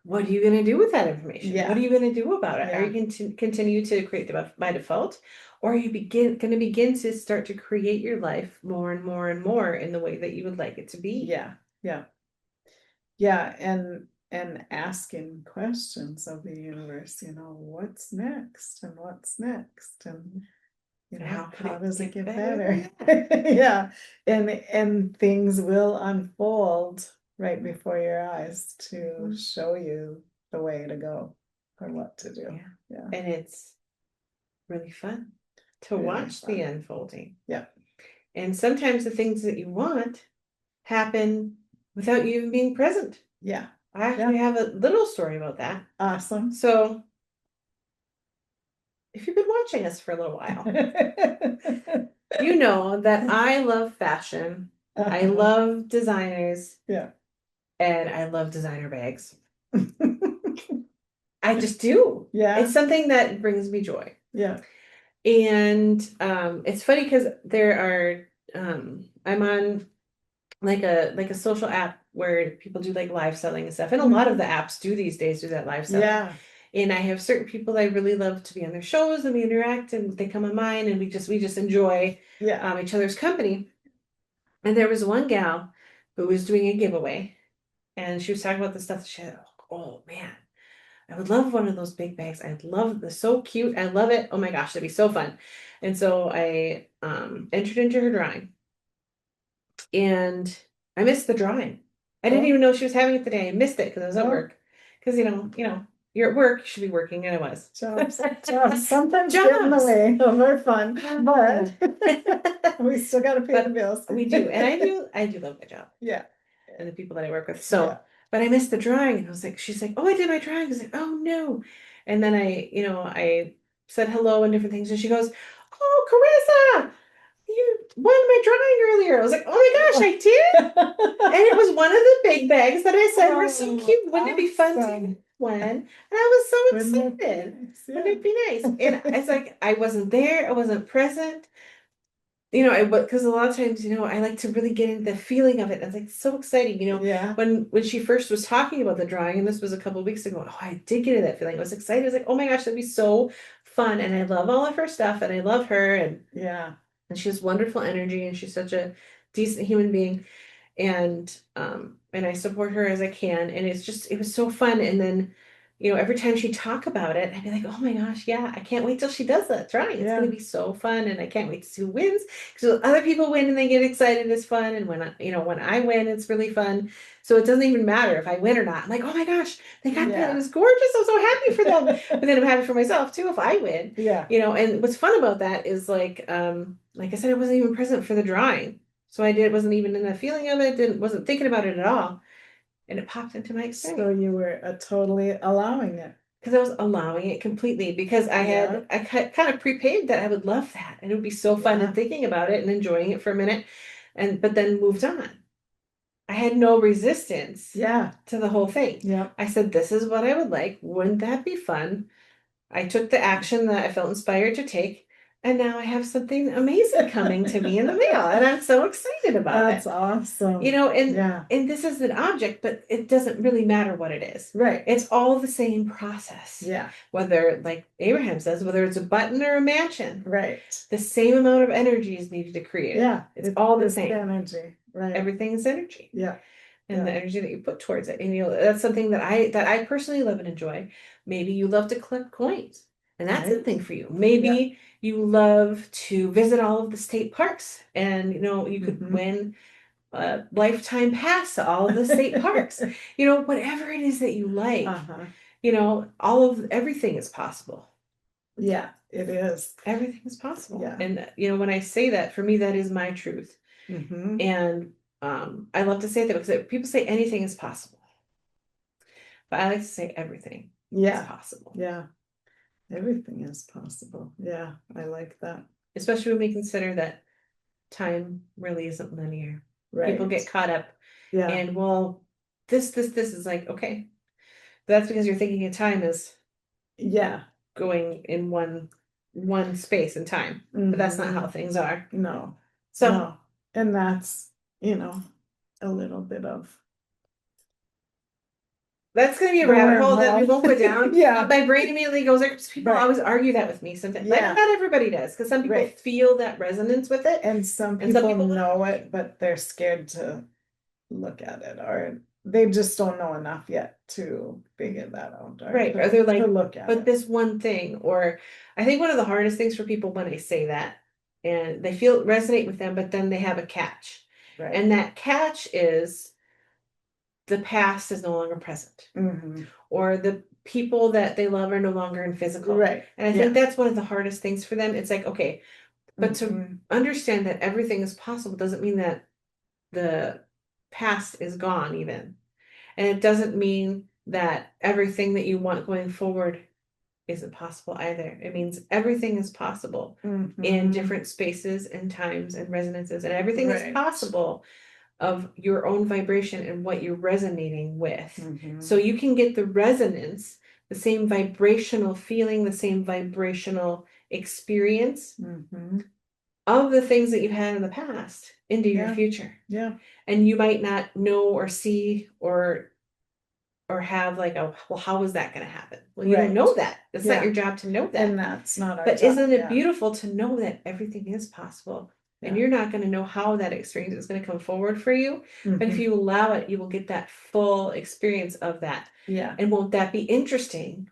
What are you going to do with that information? Yeah. What are you going to do about it? Yeah. Are you going to continue to create by default? Or are you going to begin to start to create your life more and more and more in the way that you would like it to be? Yeah. Yeah. Yeah. And asking questions of the universe, what's next and what's next, and how does it get better? Yeah. And things will unfold right before your eyes to show you the way to go or what to do. Yeah. And it's really fun to watch the unfolding. Yeah. And sometimes the things that you want happen without you even being present. Yeah. I actually have a little story about that. Awesome. So if you've been watching us for a little while, you know that I love fashion. I love designers. Yeah. And I love designer bags. I just do. Yeah. It's something that brings me joy. Yeah. And it's funny because there are I'm on like a social app where people do like live selling and stuff. And a lot of the apps do these days do that live selling. Yeah. And I have certain people that I really love to be on their shows, and we interact, and they come on mine, and we just enjoy each other's company. And there was one gal who was doing a giveaway, and she was talking about the stuff that she had. Oh man, I would love one of those big bags. I'd love this, so cute. I love it. Oh my gosh, that'd be so fun. And so I entered into her drawing, and I missed the drawing. I didn't even know she was having it today. I missed it because I was at work. Because you're at work, you should be working, and I was. Jobs sometimes get in the way of our fun, but we still got to pay the bills. We do, and I do love my job. Yeah. And the people that I work with. So, but I missed the drawing, and I was like, she's like, oh, I did my drawing. I was like, oh no. And then I said hello and different things, and she goes, oh, Carissa, you won my drawing earlier. I was like, oh my gosh, I did. And it was one of the big bags that I said were so cute. Wouldn't it be fun to win? And I was so excited. Wouldn't it be nice? And it's like, I wasn't there. I wasn't present. Because a lot of times, I like to really get into the feeling of it. It's like so exciting, when she first was talking about the drawing, and this was a couple of weeks ago, oh, I did get that feeling. I was excited. I was like, oh my gosh, that'd be so fun. And I love all of her stuff, and I love her. And she has wonderful energy, and she's such a decent human being. And I support her as I can. And it was so fun. And then, every time she'd talk about it, I'd be like, oh my gosh, yeah, I can't wait till she does that drawing. It's going to be so fun. And I can't wait to see who wins. Because other people win and they get excited, it's fun. And when I win, it's really fun. So it doesn't even matter if I win or not. I'm like, oh my gosh, they got that. It was gorgeous. I'm so happy for them. But then I'm happy for myself too if I win. Yeah. And what's fun about that is like I said, I wasn't even present for the drawing. So wasn't even in the feeling of it, wasn't thinking about it at all. And it popped into my experience. So you were totally allowing it. Because I was allowing it completely, because I kind of prepaid that I would love that. And it would be so fun and thinking about it and enjoying it for a minute. But then moved on. I had no resistance to the whole thing. Yeah. I said, this is what I would like. Wouldn't that be fun? I took the action that I felt inspired to take. And now I have something amazing coming to me in the mail, and I'm so excited about it. That's awesome. And this is an object, but it doesn't really matter what it is. Right. It's all the same process. Yeah. Whether, like Abraham says, whether it's a button or a mansion. Right. The same amount of energy is needed to create it. Yeah. It's all the same. Energy. Right. Everything is energy. Yeah. And the energy that you put towards it. And that's something that I personally love and enjoy. Maybe you love to collect coins. And that's the thing for you. Maybe you love to visit all of the state parks, and you could win a lifetime pass to all of the state parks. Whatever it is that you like, everything is possible. Yeah, it is. Everything is possible. Yeah. And when I say that, for me, that is my truth. And I love to say that because people say anything is possible, but I like to say everything is possible. Yeah. Everything is possible. Yeah, I like that. Especially when we consider that time really isn't linear. Right. People get caught up. Yeah. And this is like, okay. That's because you're thinking of time as going in one space and time. But that's not how things are. No. So no. And that's, a little bit of that's going to be a rabbit hole that we won't go down. Yeah. My brain immediately goes there because people always argue that with me sometimes. Yeah. Not everybody does, because some people feel that resonance with it. And some people know it, but they're scared to look at it, or they just don't know enough yet to figure that out. Or they're like, to look at it. This one thing, or I think one of the hardest things for people when I say that, and they feel resonate with them, but then they have a catch. Right. And that catch is the past is no longer present, or the people that they love are no longer in physical. Right. And I think that's one of the hardest things for them. It's like, okay, but to understand that everything is possible doesn't mean that the past is gone even. And it doesn't mean that everything that you want going forward isn't possible either. It means everything is possible in Mhm. different spaces and times and resonances, and everything is Right. possible of your own vibration and what you're resonating with. Mhm. So you can get the resonance, the same vibrational feeling, the same vibrational experience Mhm. of the things that you've had in the past into your Yeah. future. Yeah. And you might not know or see or have like a, well, how is that going to happen? Well, you don't Right. know that. It's not Yeah. your job to know that. And that's not our But job. isn't it Yeah. beautiful to know that everything is possible? And Yeah. you're not going to know how that experience is going to come forward for you. But if Mhm. you allow it, you will get that full experience of that. Yeah. And won't that be interesting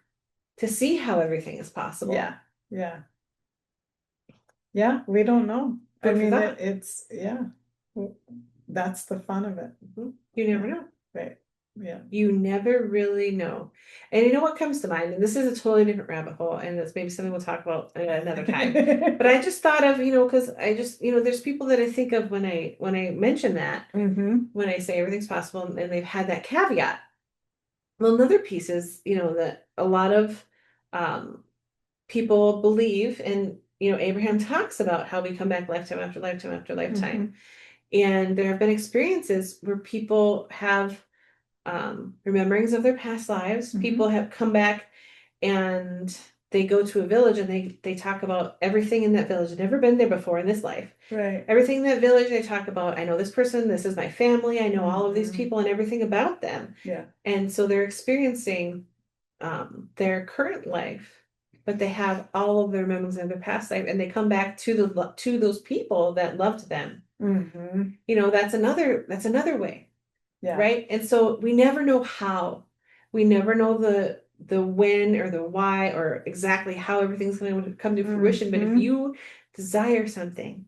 to see how everything is possible? Yeah. Yeah. Yeah. We don't know. I Food for mean, thought. it's, yeah. That's the fun of it. You never Yeah. know. Right. Yeah. You never really know. And you know what comes to mind? And this is a totally different rabbit hole, and it's maybe something we'll talk about another time. But I just thought of, because I just, there's people that I think of when I mention that, Mhm. when I say everything's possible, and they've had that caveat. Well, another piece is, that a lot of people believe, and Abraham talks about how we come back lifetime after lifetime after lifetime. And there have been experiences where people have rememberings of their past lives. Mhm. People have come back and they go to a village and they talk about everything in that village. They've never been there before in this life. Right. Everything in that village, they talk about, I know this person, this is my family, I know all of these Mhm. people and everything about them. Yeah. And so they're experiencing their current life, but they have all of their memories of their past life, and they come back to those people that loved them. Mhm. That's another way. Yeah. Right. And so we never know how. We never know the when or the why or exactly how everything's going to come to fruition. But if Mhm. you desire something,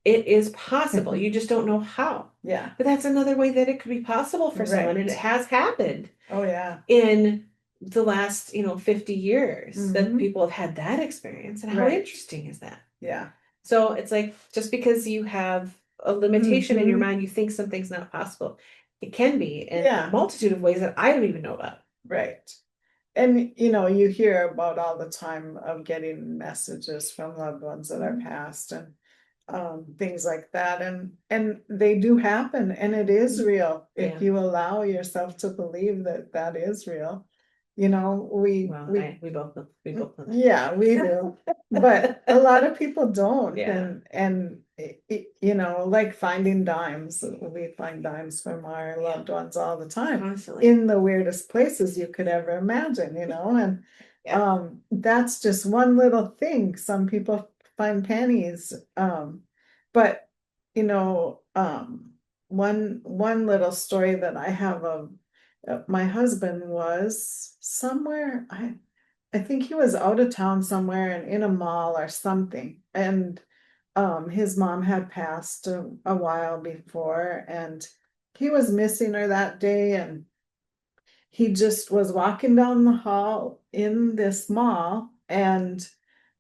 it is possible. You just don't know how. Yeah. But that's another way that it could be possible for someone. And it Right. has happened Oh yeah. in the last, 50 years that Mhm. people have had that experience. And how Right. interesting is that? Yeah. So it's like, just because you have a limitation in your Mhm. mind, you think something's not possible. It can be in a Yeah. multitude of ways that I don't even know about. Right. And you hear about all the time of getting messages from loved ones that are passed and things like that. And they do happen, and it is real if Yeah. you allow yourself to believe that that is real. We We both know. We both know that. yeah, we do. But a lot of people don't. Yeah. And like finding dimes. We find dimes from our loved ones all the time Constantly. in the weirdest places you could ever imagine, and Yeah. that's just one little thing. Some people find pennies. But one little story that I have of my husband was somewhere. I think he was out of town somewhere and in a mall or something. And his mom had passed a while before, and he was missing her that day. And he just was walking down the hall in this mall, and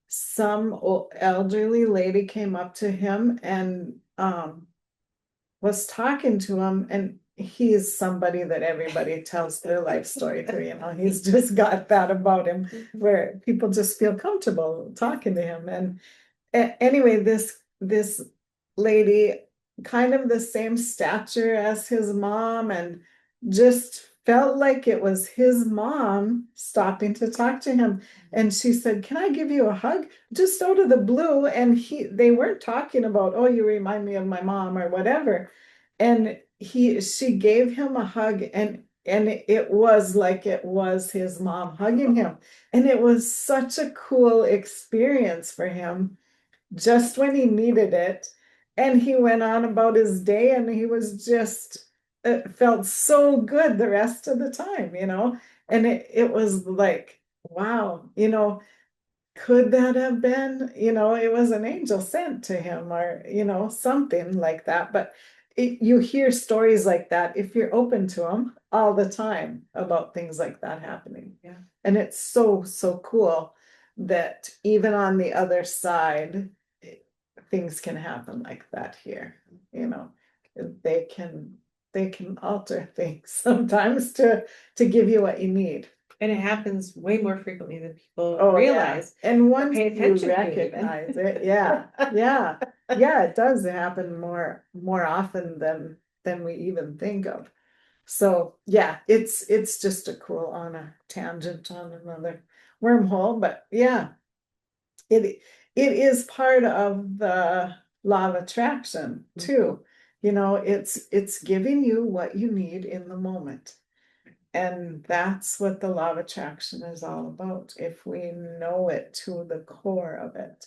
some elderly lady came up to him and was talking to him. And he's somebody that everybody tells their life story to. He's just got that about him where people just feel comfortable talking to him. And anyway, this lady, kind of the same stature as his mom, and just felt like it was his mom stopping to talk to him. And she said, "Can I give you a hug?" Just out of the blue. And they weren't talking about, "Oh, you remind me of my mom," or whatever. And she gave him a hug, and it was like it was his mom hugging him. And it was such a cool experience for him just when he needed it. And he went on about his day, and he was just, it felt so good the rest of the time. And it was like, wow, could that have been, it was an angel sent to him, or, something like that. But you hear stories like that if you're open to them all the time about things like that happening. Yeah. And it's so, so cool that even on the other side, things can happen like that here. They can alter things sometimes to give you what you need. And it happens way more frequently than people Oh, yeah. realize And or once pay you attention to even. recognize it, yeah, yeah, yeah, it does happen more often than we even think of. So yeah, it's just a cool on a tangent on another wormhole, but yeah, it it is part of the law of attraction too. You know, it's giving you what you need in the moment. And that's what the law of attraction is all about. If we know it to the core of it,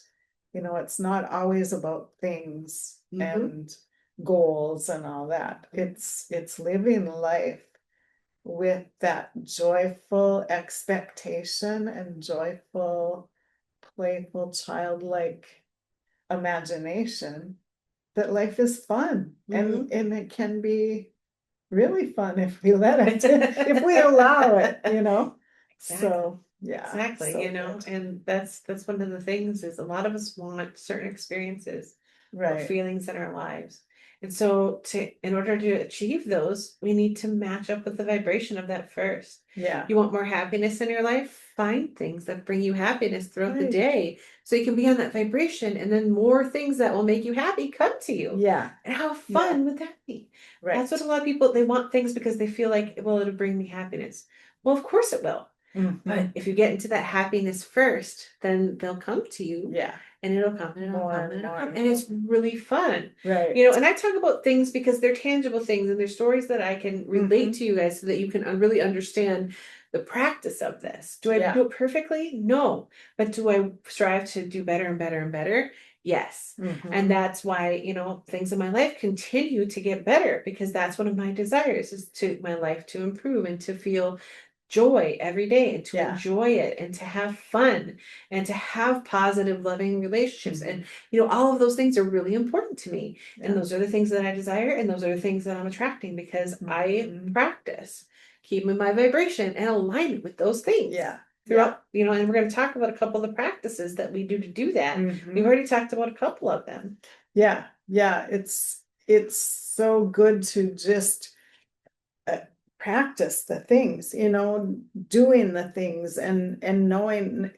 you know, it's not always about things and goals and all that. It's living life with that joyful expectation and joyful, playful, childlike imagination that life is fun and it can be really fun if we let it, if we allow it, you know. Exactly. So yeah, Exactly, so you know, good. and that's one of the things is a lot of us want certain experiences or Right. feelings in our lives. And so in order to achieve those, we need to match up with the vibration of that first. Yeah. You want more happiness in your life? Find things that bring you happiness throughout the Right. day so you can be on that vibration, and then more things that will make you happy come to you. Yeah. And how Yeah. fun would that be? Right. That's what a lot of people, they want things because they feel like, well, it'll bring me happiness. Well, of course it will. But if you get into that happiness first, then they'll come to you. Yeah. And it'll come and it'll More come and and it'll more. come. And it's really fun. Right. You know, and I talk about things because they're tangible things and they're stories that I can relate to you guys so that you can really understand the practice of this. Do I Yeah. do it perfectly? No. But do I strive to do better and better and better? Yes. And that's why, you know, things in my life continue to get better because that's one of my desires is to my life to improve and to feel joy every day and to enjoy it and to have fun and to have positive loving relationships and you know all of those things are really important to me and those are the things that I desire and those are the things that I'm attracting because I practice keeping my vibration and alignment with those things throughout, you know, and we're going to talk about a couple of the practices that we do to do that. We've already talked about a couple of them. Yeah, it's so good to just practice the things, you know, doing the things and knowing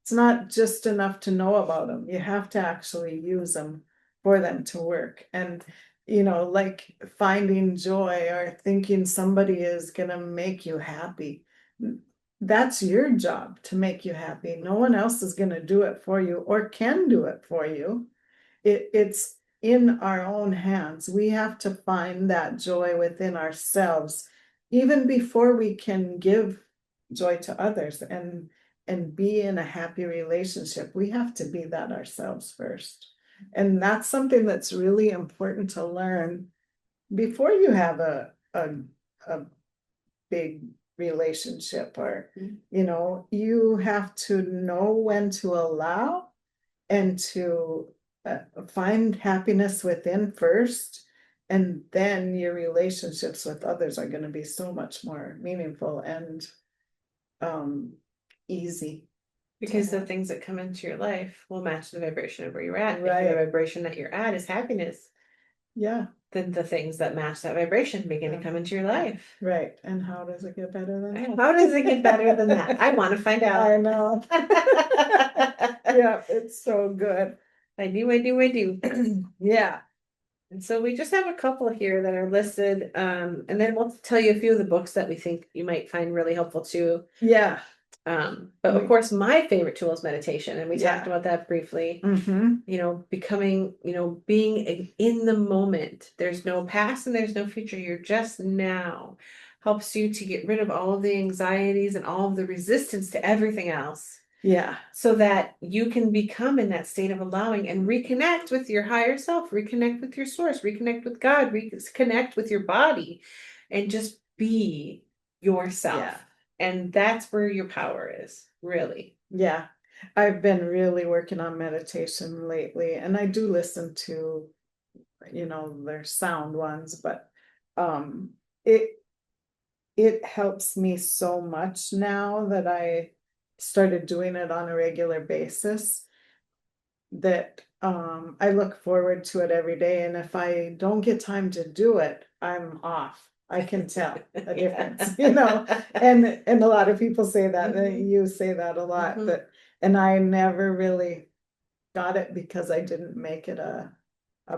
it's not just enough to know about them. You have to actually use them for them to work. And you know, like finding joy or thinking somebody is gonna make you happy. That's your job to make you happy. No one else is gonna do it for you or can do it for you. It's in our own hands. We have to find that joy within ourselves, even before we can give joy to others and be in a happy relationship. We have to be that ourselves first. And that's something that's really important to learn before you have a big relationship or, you know, you have to know when to allow and to find happiness within first, and then your relationships with others are going to be so much more meaningful and easy. Because the things that come into your life will match the vibration of where you're at. Right. If the vibration that you're at is happiness, yeah, then the things that match that vibration begin to come into your life. Right. And how does it get better than that? How does it get better than that? I want to find out. I know. Yeah, it's so good. I do. Yeah. And so we just have a couple here that are listed. And then we'll tell you a few of the books that we think you might find really helpful too. Yeah. But of course, my favorite tool is meditation, and we talked about that briefly. Mm-hmm. You know, becoming, you know, being in the moment. There's no past and there's no future. You're just now. Helps you to get rid of all of the anxieties and all of the resistance to everything else. Yeah. So that you can become in that state of allowing and reconnect with your higher self, reconnect with your source, reconnect with God, reconnect with your body, and just be yourself. Yeah. And that's where your power is, really. Yeah. I've been really working on meditation lately, and I do listen to, you know, their sound ones, but it helps me so much now that I started doing it on a regular basis that I look forward to it every day. And if I don't get time to do it, I'm off. I can tell a difference, you know, and a lot of people say that, and you say that a lot, but, and I never really got it because I didn't make it a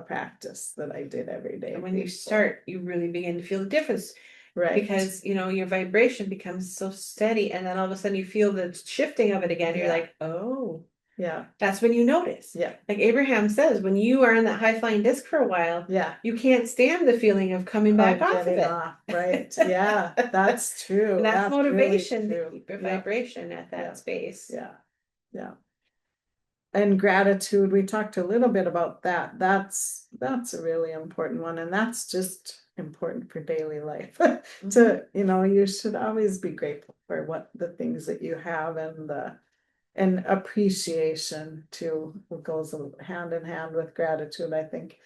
practice that I did every day. And when you start, you really begin to feel the difference. Right. Because, you know, your vibration becomes so steady, and then all of a sudden you feel the shifting of it again. You're like, oh, yeah. That's when you notice. Yeah. Like Abraham says, when you are in that high flying disc for a while, you can't stand the feeling of coming back off of it. Right. Yeah, that's true. And that's motivation really to keep your vibration at that space. Yeah. Yeah. And gratitude, we talked a little bit about that. That's a really important one. And that's just important for daily life. To, you know, you should always be grateful for what the things that you have, and appreciation too goes hand in hand with gratitude, I think.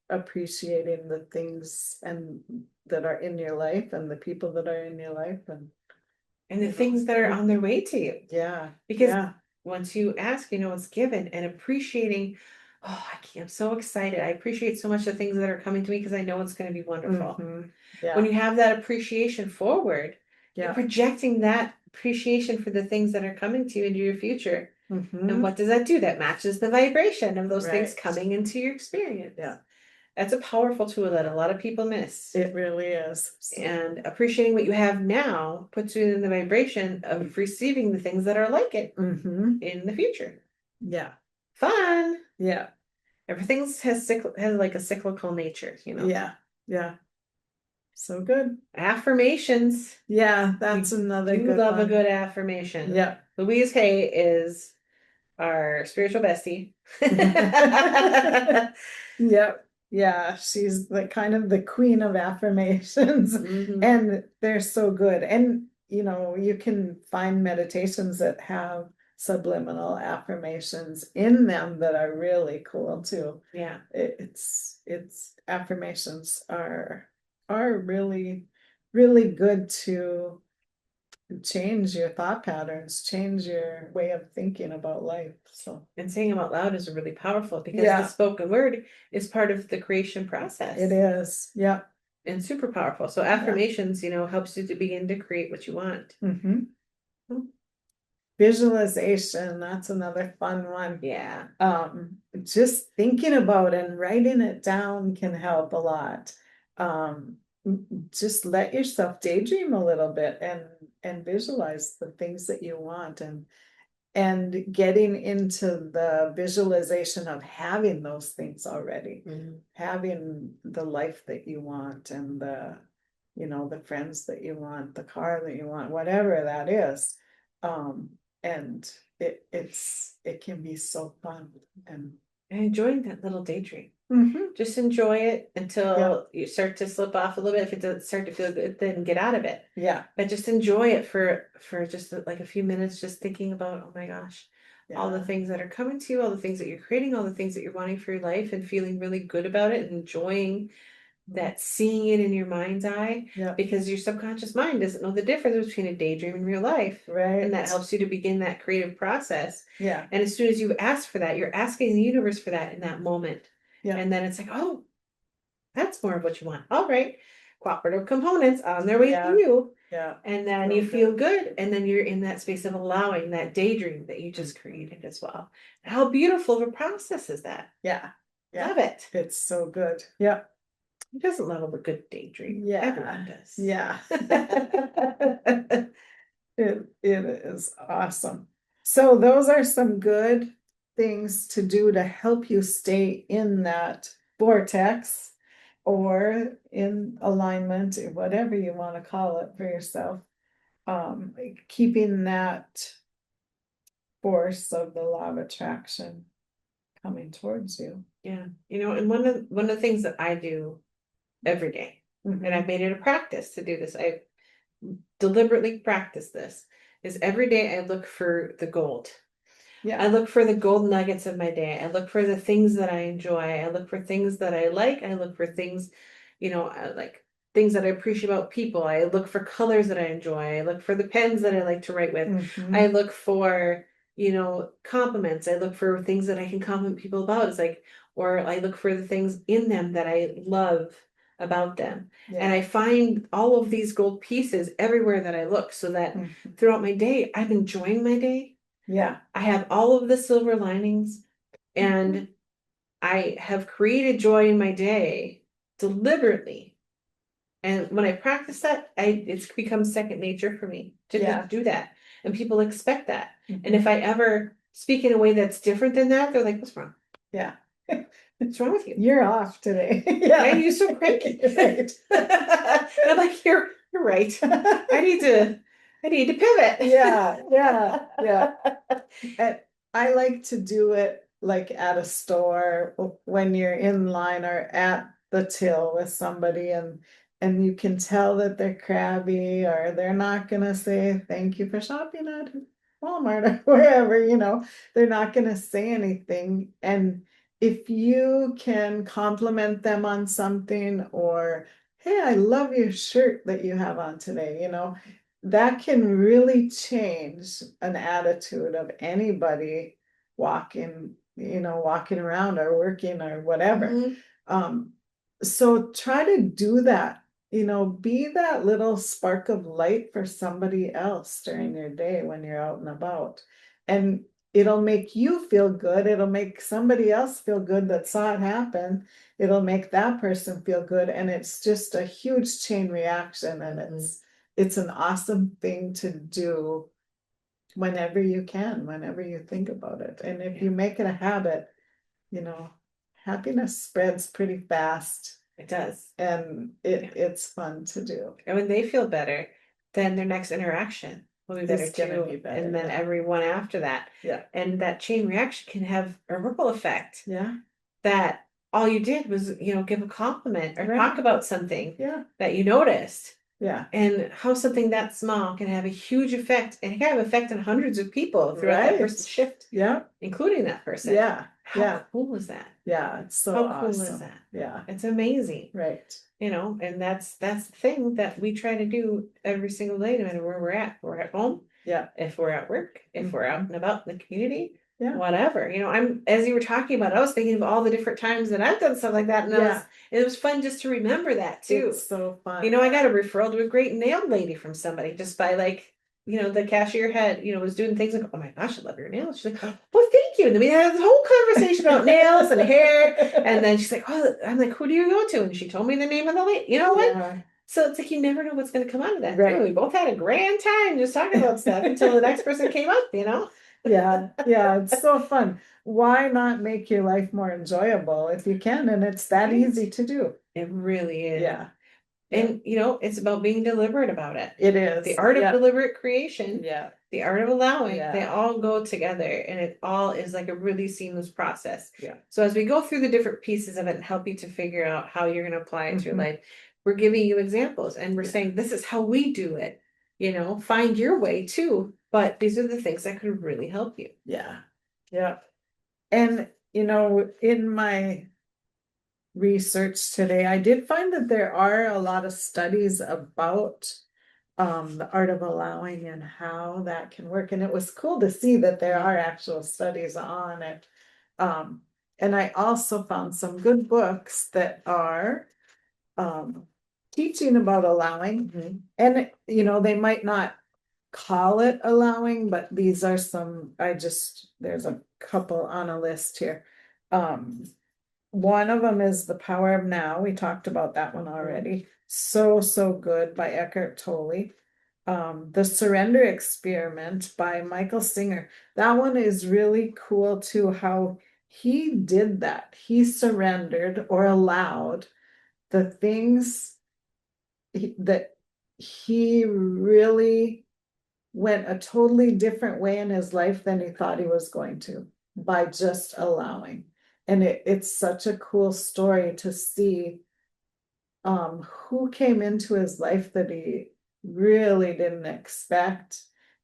Appreciating the things and that are in your life and the people that are in your life, and the things that are on their way to you. Yeah. Because once you ask, you know, it's given, and appreciating, oh, I'm so excited. I appreciate so much the things that are coming to me because I know it's going to be wonderful. When you have that appreciation forward, you're projecting that appreciation for the things that are coming to you into your future. And what does that do? That matches the vibration of those things coming into your experience. Yeah. That's a powerful tool that a lot of people miss. It really is. And appreciating what you have now puts you in the vibration of receiving the things that are like it in the future. Yeah. Fun. Yeah. Everything has like a cyclical nature, you know. Yeah. Yeah. So good. Affirmations. Yeah, that's another good one. Love a good affirmation. Yeah. Louise Hay is our spiritual bestie. Yep. Yeah, she's the kind of the queen of affirmations, and they're so good. And you know, you can find meditations that have subliminal affirmations in them that are really cool too. Yeah. It's affirmations are really, really good to change your thought patterns, change your way of thinking about life. So, and saying them out loud is really powerful because the spoken word is part of the creation process. It is. Yeah. And super powerful. So affirmations, you know, helps you to begin to create what you want. Visualization, that's another fun one. Yeah. Just thinking about and writing it down can help a lot. Just let yourself daydream a little bit and visualize the things that you want, and getting into the visualization of having those things already, having the life that you want, and the, you know, the friends that you want, the car that you want, whatever that is. And it can be so fun, and enjoying that little daydream. Just enjoy it until you start to slip off a little bit. If it doesn't start to feel good, then get out of it. Yeah. But just enjoy it for just like a few minutes, just thinking about, oh my gosh, all the things that are coming to you, all the things that you're creating, all the things that you're wanting for your life, and feeling really good about it, and enjoying that, seeing it in your mind's eye, because your subconscious mind doesn't know the difference between a daydream and real life. Right. And that helps you to begin that creative process. Yeah. And as soon as you ask for that, you're asking the universe for that in that moment. Yeah. And then it's like, oh, that's more of what you want. All right. Cooperative components on their way to you. Yeah. And then you feel good. And then you're in that space of allowing that daydream that you just created as well. How beautiful of a process is that? Yeah. Love it. It's so good. Yeah. Who doesn't love a good daydream? Yeah. Everyone does. Yeah. It is awesome. So those are some good things to do to help you stay in that vortex, or in alignment, whatever you want to call it for yourself. Keeping that force of the law of attraction coming towards you. Yeah. You know, and one of the things that I do every day, and I've made it a practice to do this, I deliberately practice this, is every day I look for the gold. Yeah. I look for the gold nuggets of my day. I look for the things that I enjoy. I look for things that I like. I look for things, you know, like things that I appreciate about people. I look for colors that I enjoy. I look for the pens that I like to write with. I look for, you know, compliments. I look for things that I can compliment people about. It's like, or I look for the things in them that I love about them. Yeah. And I find all of these gold pieces everywhere that I look, so that throughout my day, I'm enjoying my day. Yeah. I have all of the silver linings, and I have created joy in my day deliberately. And when I practice that, it's become second nature for me to just do that. And people expect that. And if I ever speak in a way that's different than that, they're like, what's wrong? Yeah. What's wrong with you? You're off today. Why are you so cranky? Right. And I'm like, you're right. I need to pivot. Yeah. And I like to do it like at a store when you're in line or at the till with somebody, and you can tell that they're crabby, or they're not gonna say thank you for shopping at Walmart or wherever, they're not gonna say anything. And if you can compliment them on something, or hey, I love your shirt that you have on today, that can really change an attitude of anybody walking around or working or whatever. So try to do that, be that little spark of light for somebody else during your day when you're out and about. And it'll make you feel good. It'll make somebody else feel good that saw it happen. It'll make that person feel good. And it's just a huge chain reaction. And it's an awesome thing to do whenever you can, whenever you think about it. And if you make it a habit, happiness spreads pretty fast. It does. And it's fun to do. And when they feel better, then their next interaction will be better too. And then everyone after that. Yeah. And that chain reaction can have a ripple effect. Yeah. That all you did was, give a compliment or talk about something that you noticed. Yeah. And how something that small can have a huge effect, and it can have an effect on hundreds of people throughout that person's shift. Yeah. Including that person. Yeah. How cool is that? Yeah. It's so How awesome. cool is that? Yeah. It's amazing. Right. And that's the thing that we try to do every single day, no matter where we're at. We're at home. Yeah. If we're at work, if we're out and about in the community. Yeah. Whatever. As you were talking about, I was thinking of all the different times that I've done stuff like that. And it was fun just to remember that too. It's so fun. I got a referral to a great nail lady from somebody just by the cashier was doing things like, oh my gosh, I love your nails. She's like, well, thank you. And then we had this whole conversation about nails and hair. And then she's like, oh, I'm like, who do you go to? And she told me the name of the lady. You know what? Yeah. So it's like, you never know what's going to come out of that. Right. We both had a grand time just talking about stuff until the next person came up, Yeah, it's so fun. Why not make your life more enjoyable if you can? And it's that easy to do. It really is. Yeah. And it's about being deliberate about it. It is. The art of deliberate creation. Yeah. The art of allowing. They all go together, and it all is like a really seamless process. Yeah. So as we go through the different pieces of it and help you to figure out how you're going to apply it to your life, we're giving you examples, and we're saying this is how we do it. Find your way too. But these are the things that could really help you. Yeah. Yeah. And, in my research today, I did find that there are a lot of studies about the art of allowing and how that can work. And it was cool to see that there are actual studies on it. And I also found some good books that are teaching about allowing. And, they might not call it allowing, but these are some, there's a couple on a list here. One of them is The Power of Now. We talked about that one already. So good by Eckhart Tolle. The Surrender Experiment by Michael Singer. That one is really cool too, how he did that. He surrendered or allowed the things that he really went a totally different way in his life than he thought he was going to, by just allowing. And it's such a cool story to see who came into his life that he really didn't expect,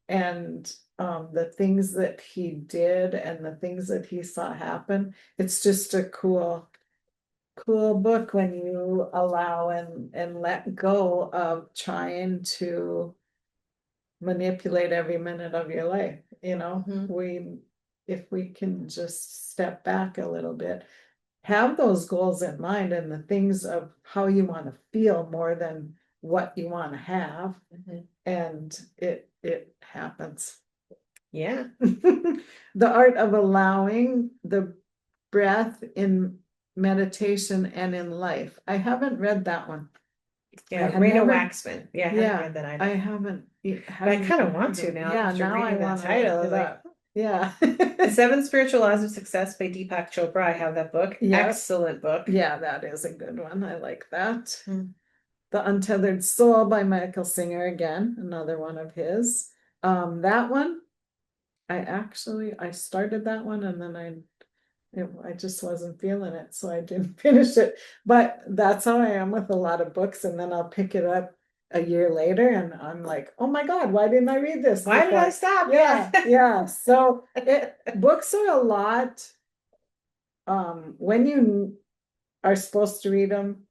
and the things that he did and the things that he saw happen. It's just a cool book when you allow and let go of trying to manipulate every minute of your life. If we can just step back a little bit, have those goals in mind and the things of how you want to feel more than what you want to have. And it happens. Yeah. The art of allowing the breath in meditation and in life. I haven't read that one. Yeah, I Raina never- Waxman. Yeah, I haven't read that either. I haven't. But I kind of want to now. Yeah, After now I reading that want to title. I look was it like, up. Yeah. The 7 Spiritual Laws of Success by Deepak Chopra. I have that book. Yep. Excellent book. Yeah, that is a good one. I like that. Mm. The Untethered Soul by Michael Singer, again, another one of his. That one, I started that one and then I just wasn't feeling it, so I didn't finish it. But that's how I am with a lot of books, and then I'll pick it up a year later and I'm like, oh my God, why didn't I read this Why did I before? stop? Yeah, yeah. So books are a lot. When you are supposed to read them,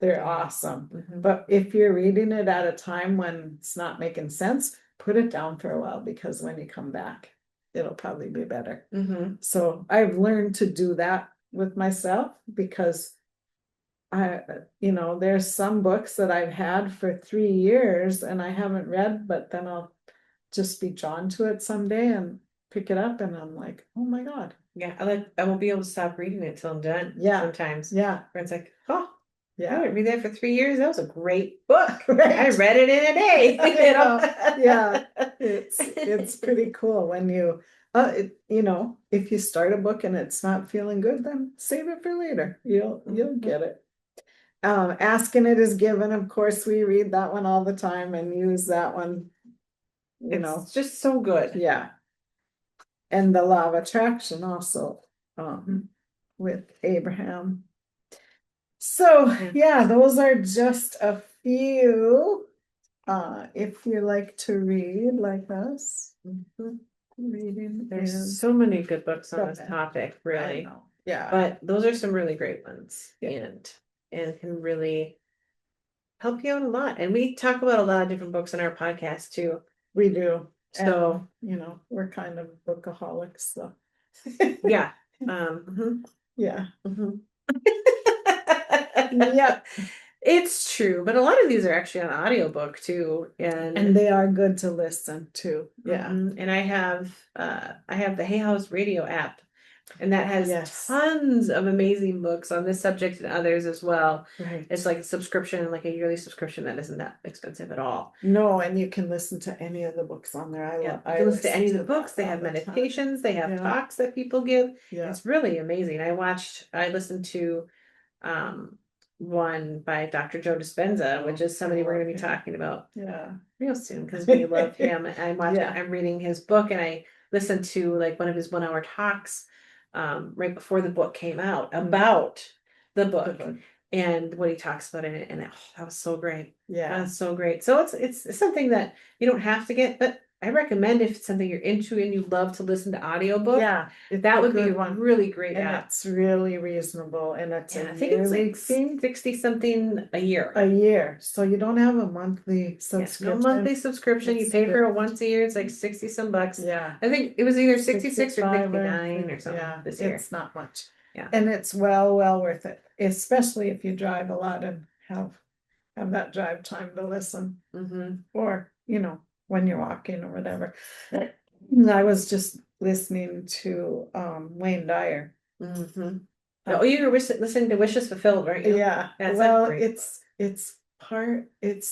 they're awesome. But if you're reading it at a time when it's not making sense, put it down for a while, because when you come back, it'll probably be better. So I've learned to do that with myself, because there's some books that I've had for 3 years and I haven't read, but then I'll just be drawn to it someday and pick it up and I'm like, oh my God. Yeah, I won't be able to stop reading it till I'm done. Yeah. Sometimes. Yeah. Where it's like, oh, I Yeah. didn't read that for 3 years. That was a great book. Right. I read it in a day. You know? Yeah. It's pretty cool when you if you start a book and it's not feeling good, then save it for later. You'll get it. Asking It Is Given, of course, we read that one all the time and use that one, It's just so good. Yeah. And the Law of Attraction also, with Abraham. So yeah, those are just a few. If you like to read like us, reading There's so many good books on this Okay. topic, really. Yeah. But those are some really great ones. And can really help you out a lot. And we talk about a lot of different books in our podcast too. We do. So we're kind of bookaholics, so yeah. Yeah. Yeah. It's true, but a lot of these are actually on audiobook too, and they are good to listen to. Yeah. And I have the Hay House Radio app, and that has tons of amazing books on this subject and others as well. Right. It's like a subscription, like a yearly subscription that isn't that expensive at all. No, and you can listen to any of the books on there. You can listen to any of the books. They have meditations, they have talks that people give. Yeah. It's really amazing. I listened to one by Dr. Joe Dispenza, which is somebody we're going to be talking about real soon, because we love him. I'm reading his book, and I listened to like one of his 1 hour talks right before the book came out about the book and what he talks about in it, and that was so great. That was so great. So it's something that you don't have to get, but I recommend if it's something you're into and you love to listen to audiobook. Yeah, that would be a really great app. It's really reasonable, and it's I think it's like 60 something a year. A year, so you don't have a monthly subscription. No monthly subscription. You pay for it once a year. It's like 60 some bucks. Yeah, I think it was either 66 or 59 or something. Yeah, this year. It's not much. Yeah, and it's well worth it, especially if you drive a lot and have that drive time to listen, or when you're walking or whatever. I was just listening to Wayne Dyer. Oh, you were listening to Wishes Fulfilled, weren't you? Yeah. Well, it's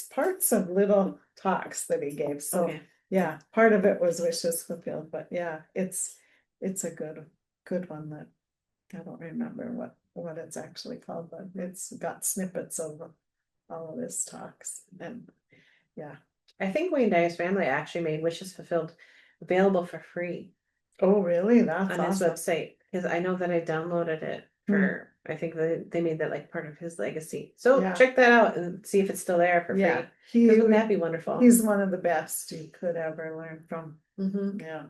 parts of little talks that he gave. So yeah, part of it was Wishes Fulfilled, but yeah, it's a good one that I don't remember what it's actually called, but it's got snippets of all of his talks, and yeah. I think Wayne Dyer's family actually made Wishes Fulfilled available for free. Oh, really? That's on his website, because I know that I downloaded it for. I think they made that like part of his legacy. So check that out and see if it's still there for free. Wouldn't that be wonderful? He's one of the best you could ever learn from. Yeah,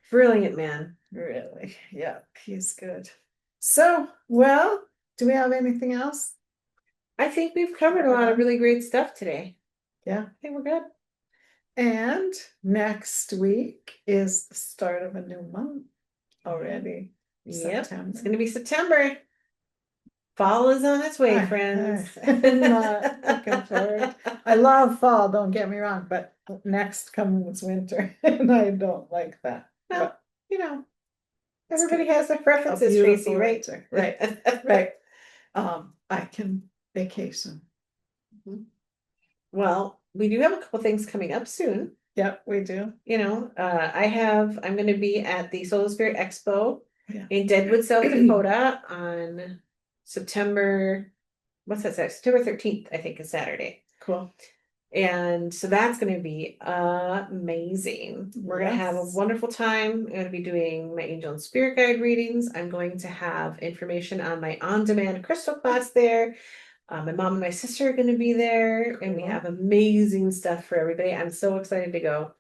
brilliant man. Really, yeah, he's good. So, well, do we have anything else? I think we've covered a lot of really great stuff today. Yeah, I think we're good. And next week is the start of a new month already. Yep, September. it's going to be September. Fall is on its way, friends. I'm not looking forward. I love fall, don't get me wrong, but next comes winter, and I don't like that. Well, But you know, everybody has their a preferences, beautiful Tracy, right? winter. Right, right. I can vacation. Well, we do have a couple things coming up soon. Yep, we do. You know, I'm going to be at the Soul Spirit Expo Yeah. in Deadwood, South Dakota on September, what's that say? September 13th, I think is Saturday. Cool. And so that's going to be amazing. We're going to have a wonderful time. I'm going to be doing my angel and spirit guide readings. I'm going to have information on my on-demand crystal class there. My mom and my sister are going to be there, and we have amazing stuff for everybody. I'm so excited to go.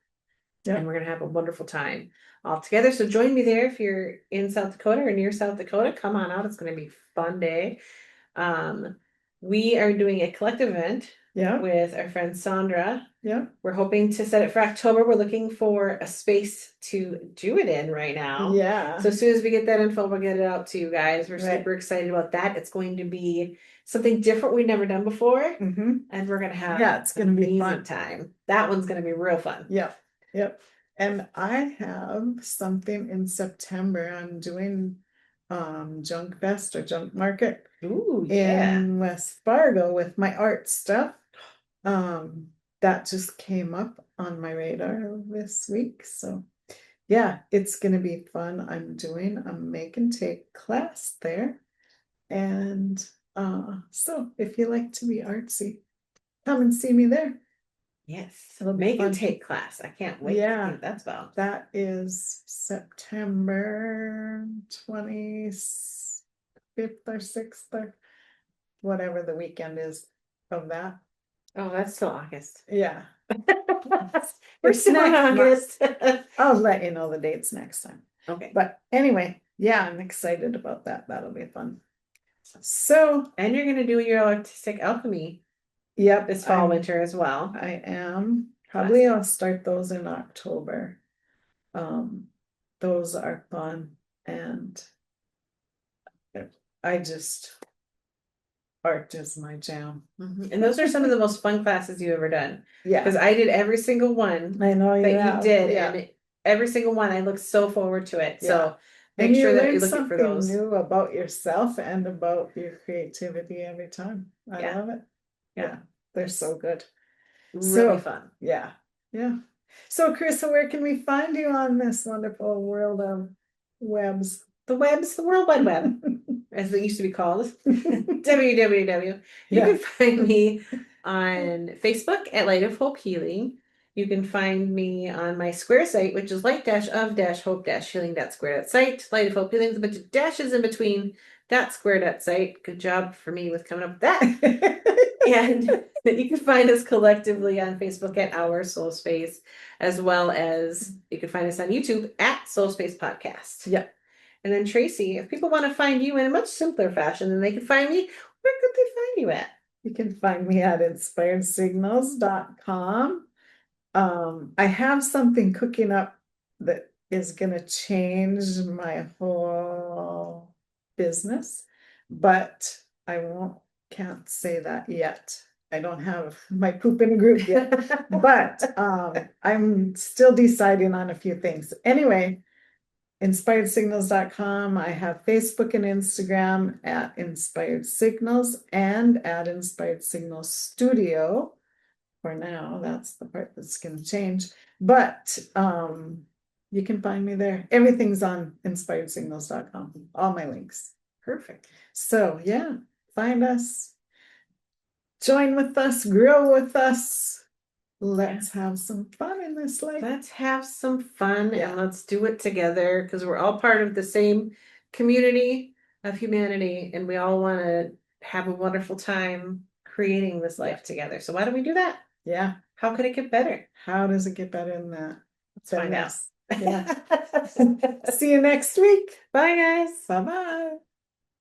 Yep. And we're going to have a wonderful time all together. So join me there if you're in South Dakota or near South Dakota. Come on out. It's going to be a fun day. We are doing a collective event with our friend Sandra. Yeah. We're hoping to set it for October. We're looking for a space to do it in right now. Yeah. So as soon as we get that info, we'll get it out to you guys. We're super excited about that. It's going to be something different we've never done before. Mm-hmm. And we're going to have it's going to be fun time. That one's going to be real fun. Yep. Yep. And I have something in September. I'm doing Junk Fest or Junk Market. Ooh, in West Fargo with my art stuff. That just came up on my radar this week. So yeah, it's gonna be fun. I'm doing a make and take class there. And so if you like to be artsy, come and see me there. Yes, make and take class. I can't wait to think that's about. That is September 25th or 6th or whatever the weekend is of that. Oh, that's still August. Yeah. We're still in August. I'll let you know the dates next time. Okay. But anyway, yeah, I'm excited about that. That'll be fun. So, and you're going to do your artistic alchemy. Yep. This fall, winter as well. I am. Probably I'll start those in October. Those are fun, and art is my jam. Mm-hmm. And those are some of the most fun classes you've ever done. Yeah. Because I did every single one. I know you did. Yeah. And every single one, I look so forward to it. Yeah. So make sure that you're looking for those. New about yourself and about your creativity every time. I love it. Yeah. They're so good. Really fun. Yeah. Yeah. So Carissa, where can we find you on this wonderful world of webs? The World Wide Web, as it used to be called. www. You can find me on Facebook at Light of Hope Healing. You can find me on my Square site, which is light-of-hope-healing.square.site. Light of Hope Healing is a bunch of dashes in between .square.site. Good job for me with coming up with that. And you can find us collectively on Facebook at Our Soul Space, as well as you can find us on YouTube at Soulspace Podcast. Yep. And then Tracy, if people want to find you in a much simpler fashion than they can find me, where could they find you at? You can find me at inspiredsignals.com. I have something cooking up that is going to change my whole business, but I can't say that yet. I don't have my poop in group yet, but I'm still deciding on a few things. Anyway, inspiredsignals.com. I have Facebook and Instagram at Inspired Signals and at Inspired Signals Studio. For now, that's the part that's going to change. But you can find me there. Everything's on inspiredsignals.com. All my links. Perfect. So yeah, find us. Join with us. Grow with us. Let's have some fun in this life. Let's have some fun and let's do it together, because we're all part of the same community of humanity, and we all want to have a wonderful time creating this life together. So why don't we do that? Yeah. How could it get better? How does it get better than that? Let's find out. Yeah. See you next week. Bye, guys. Bye-bye.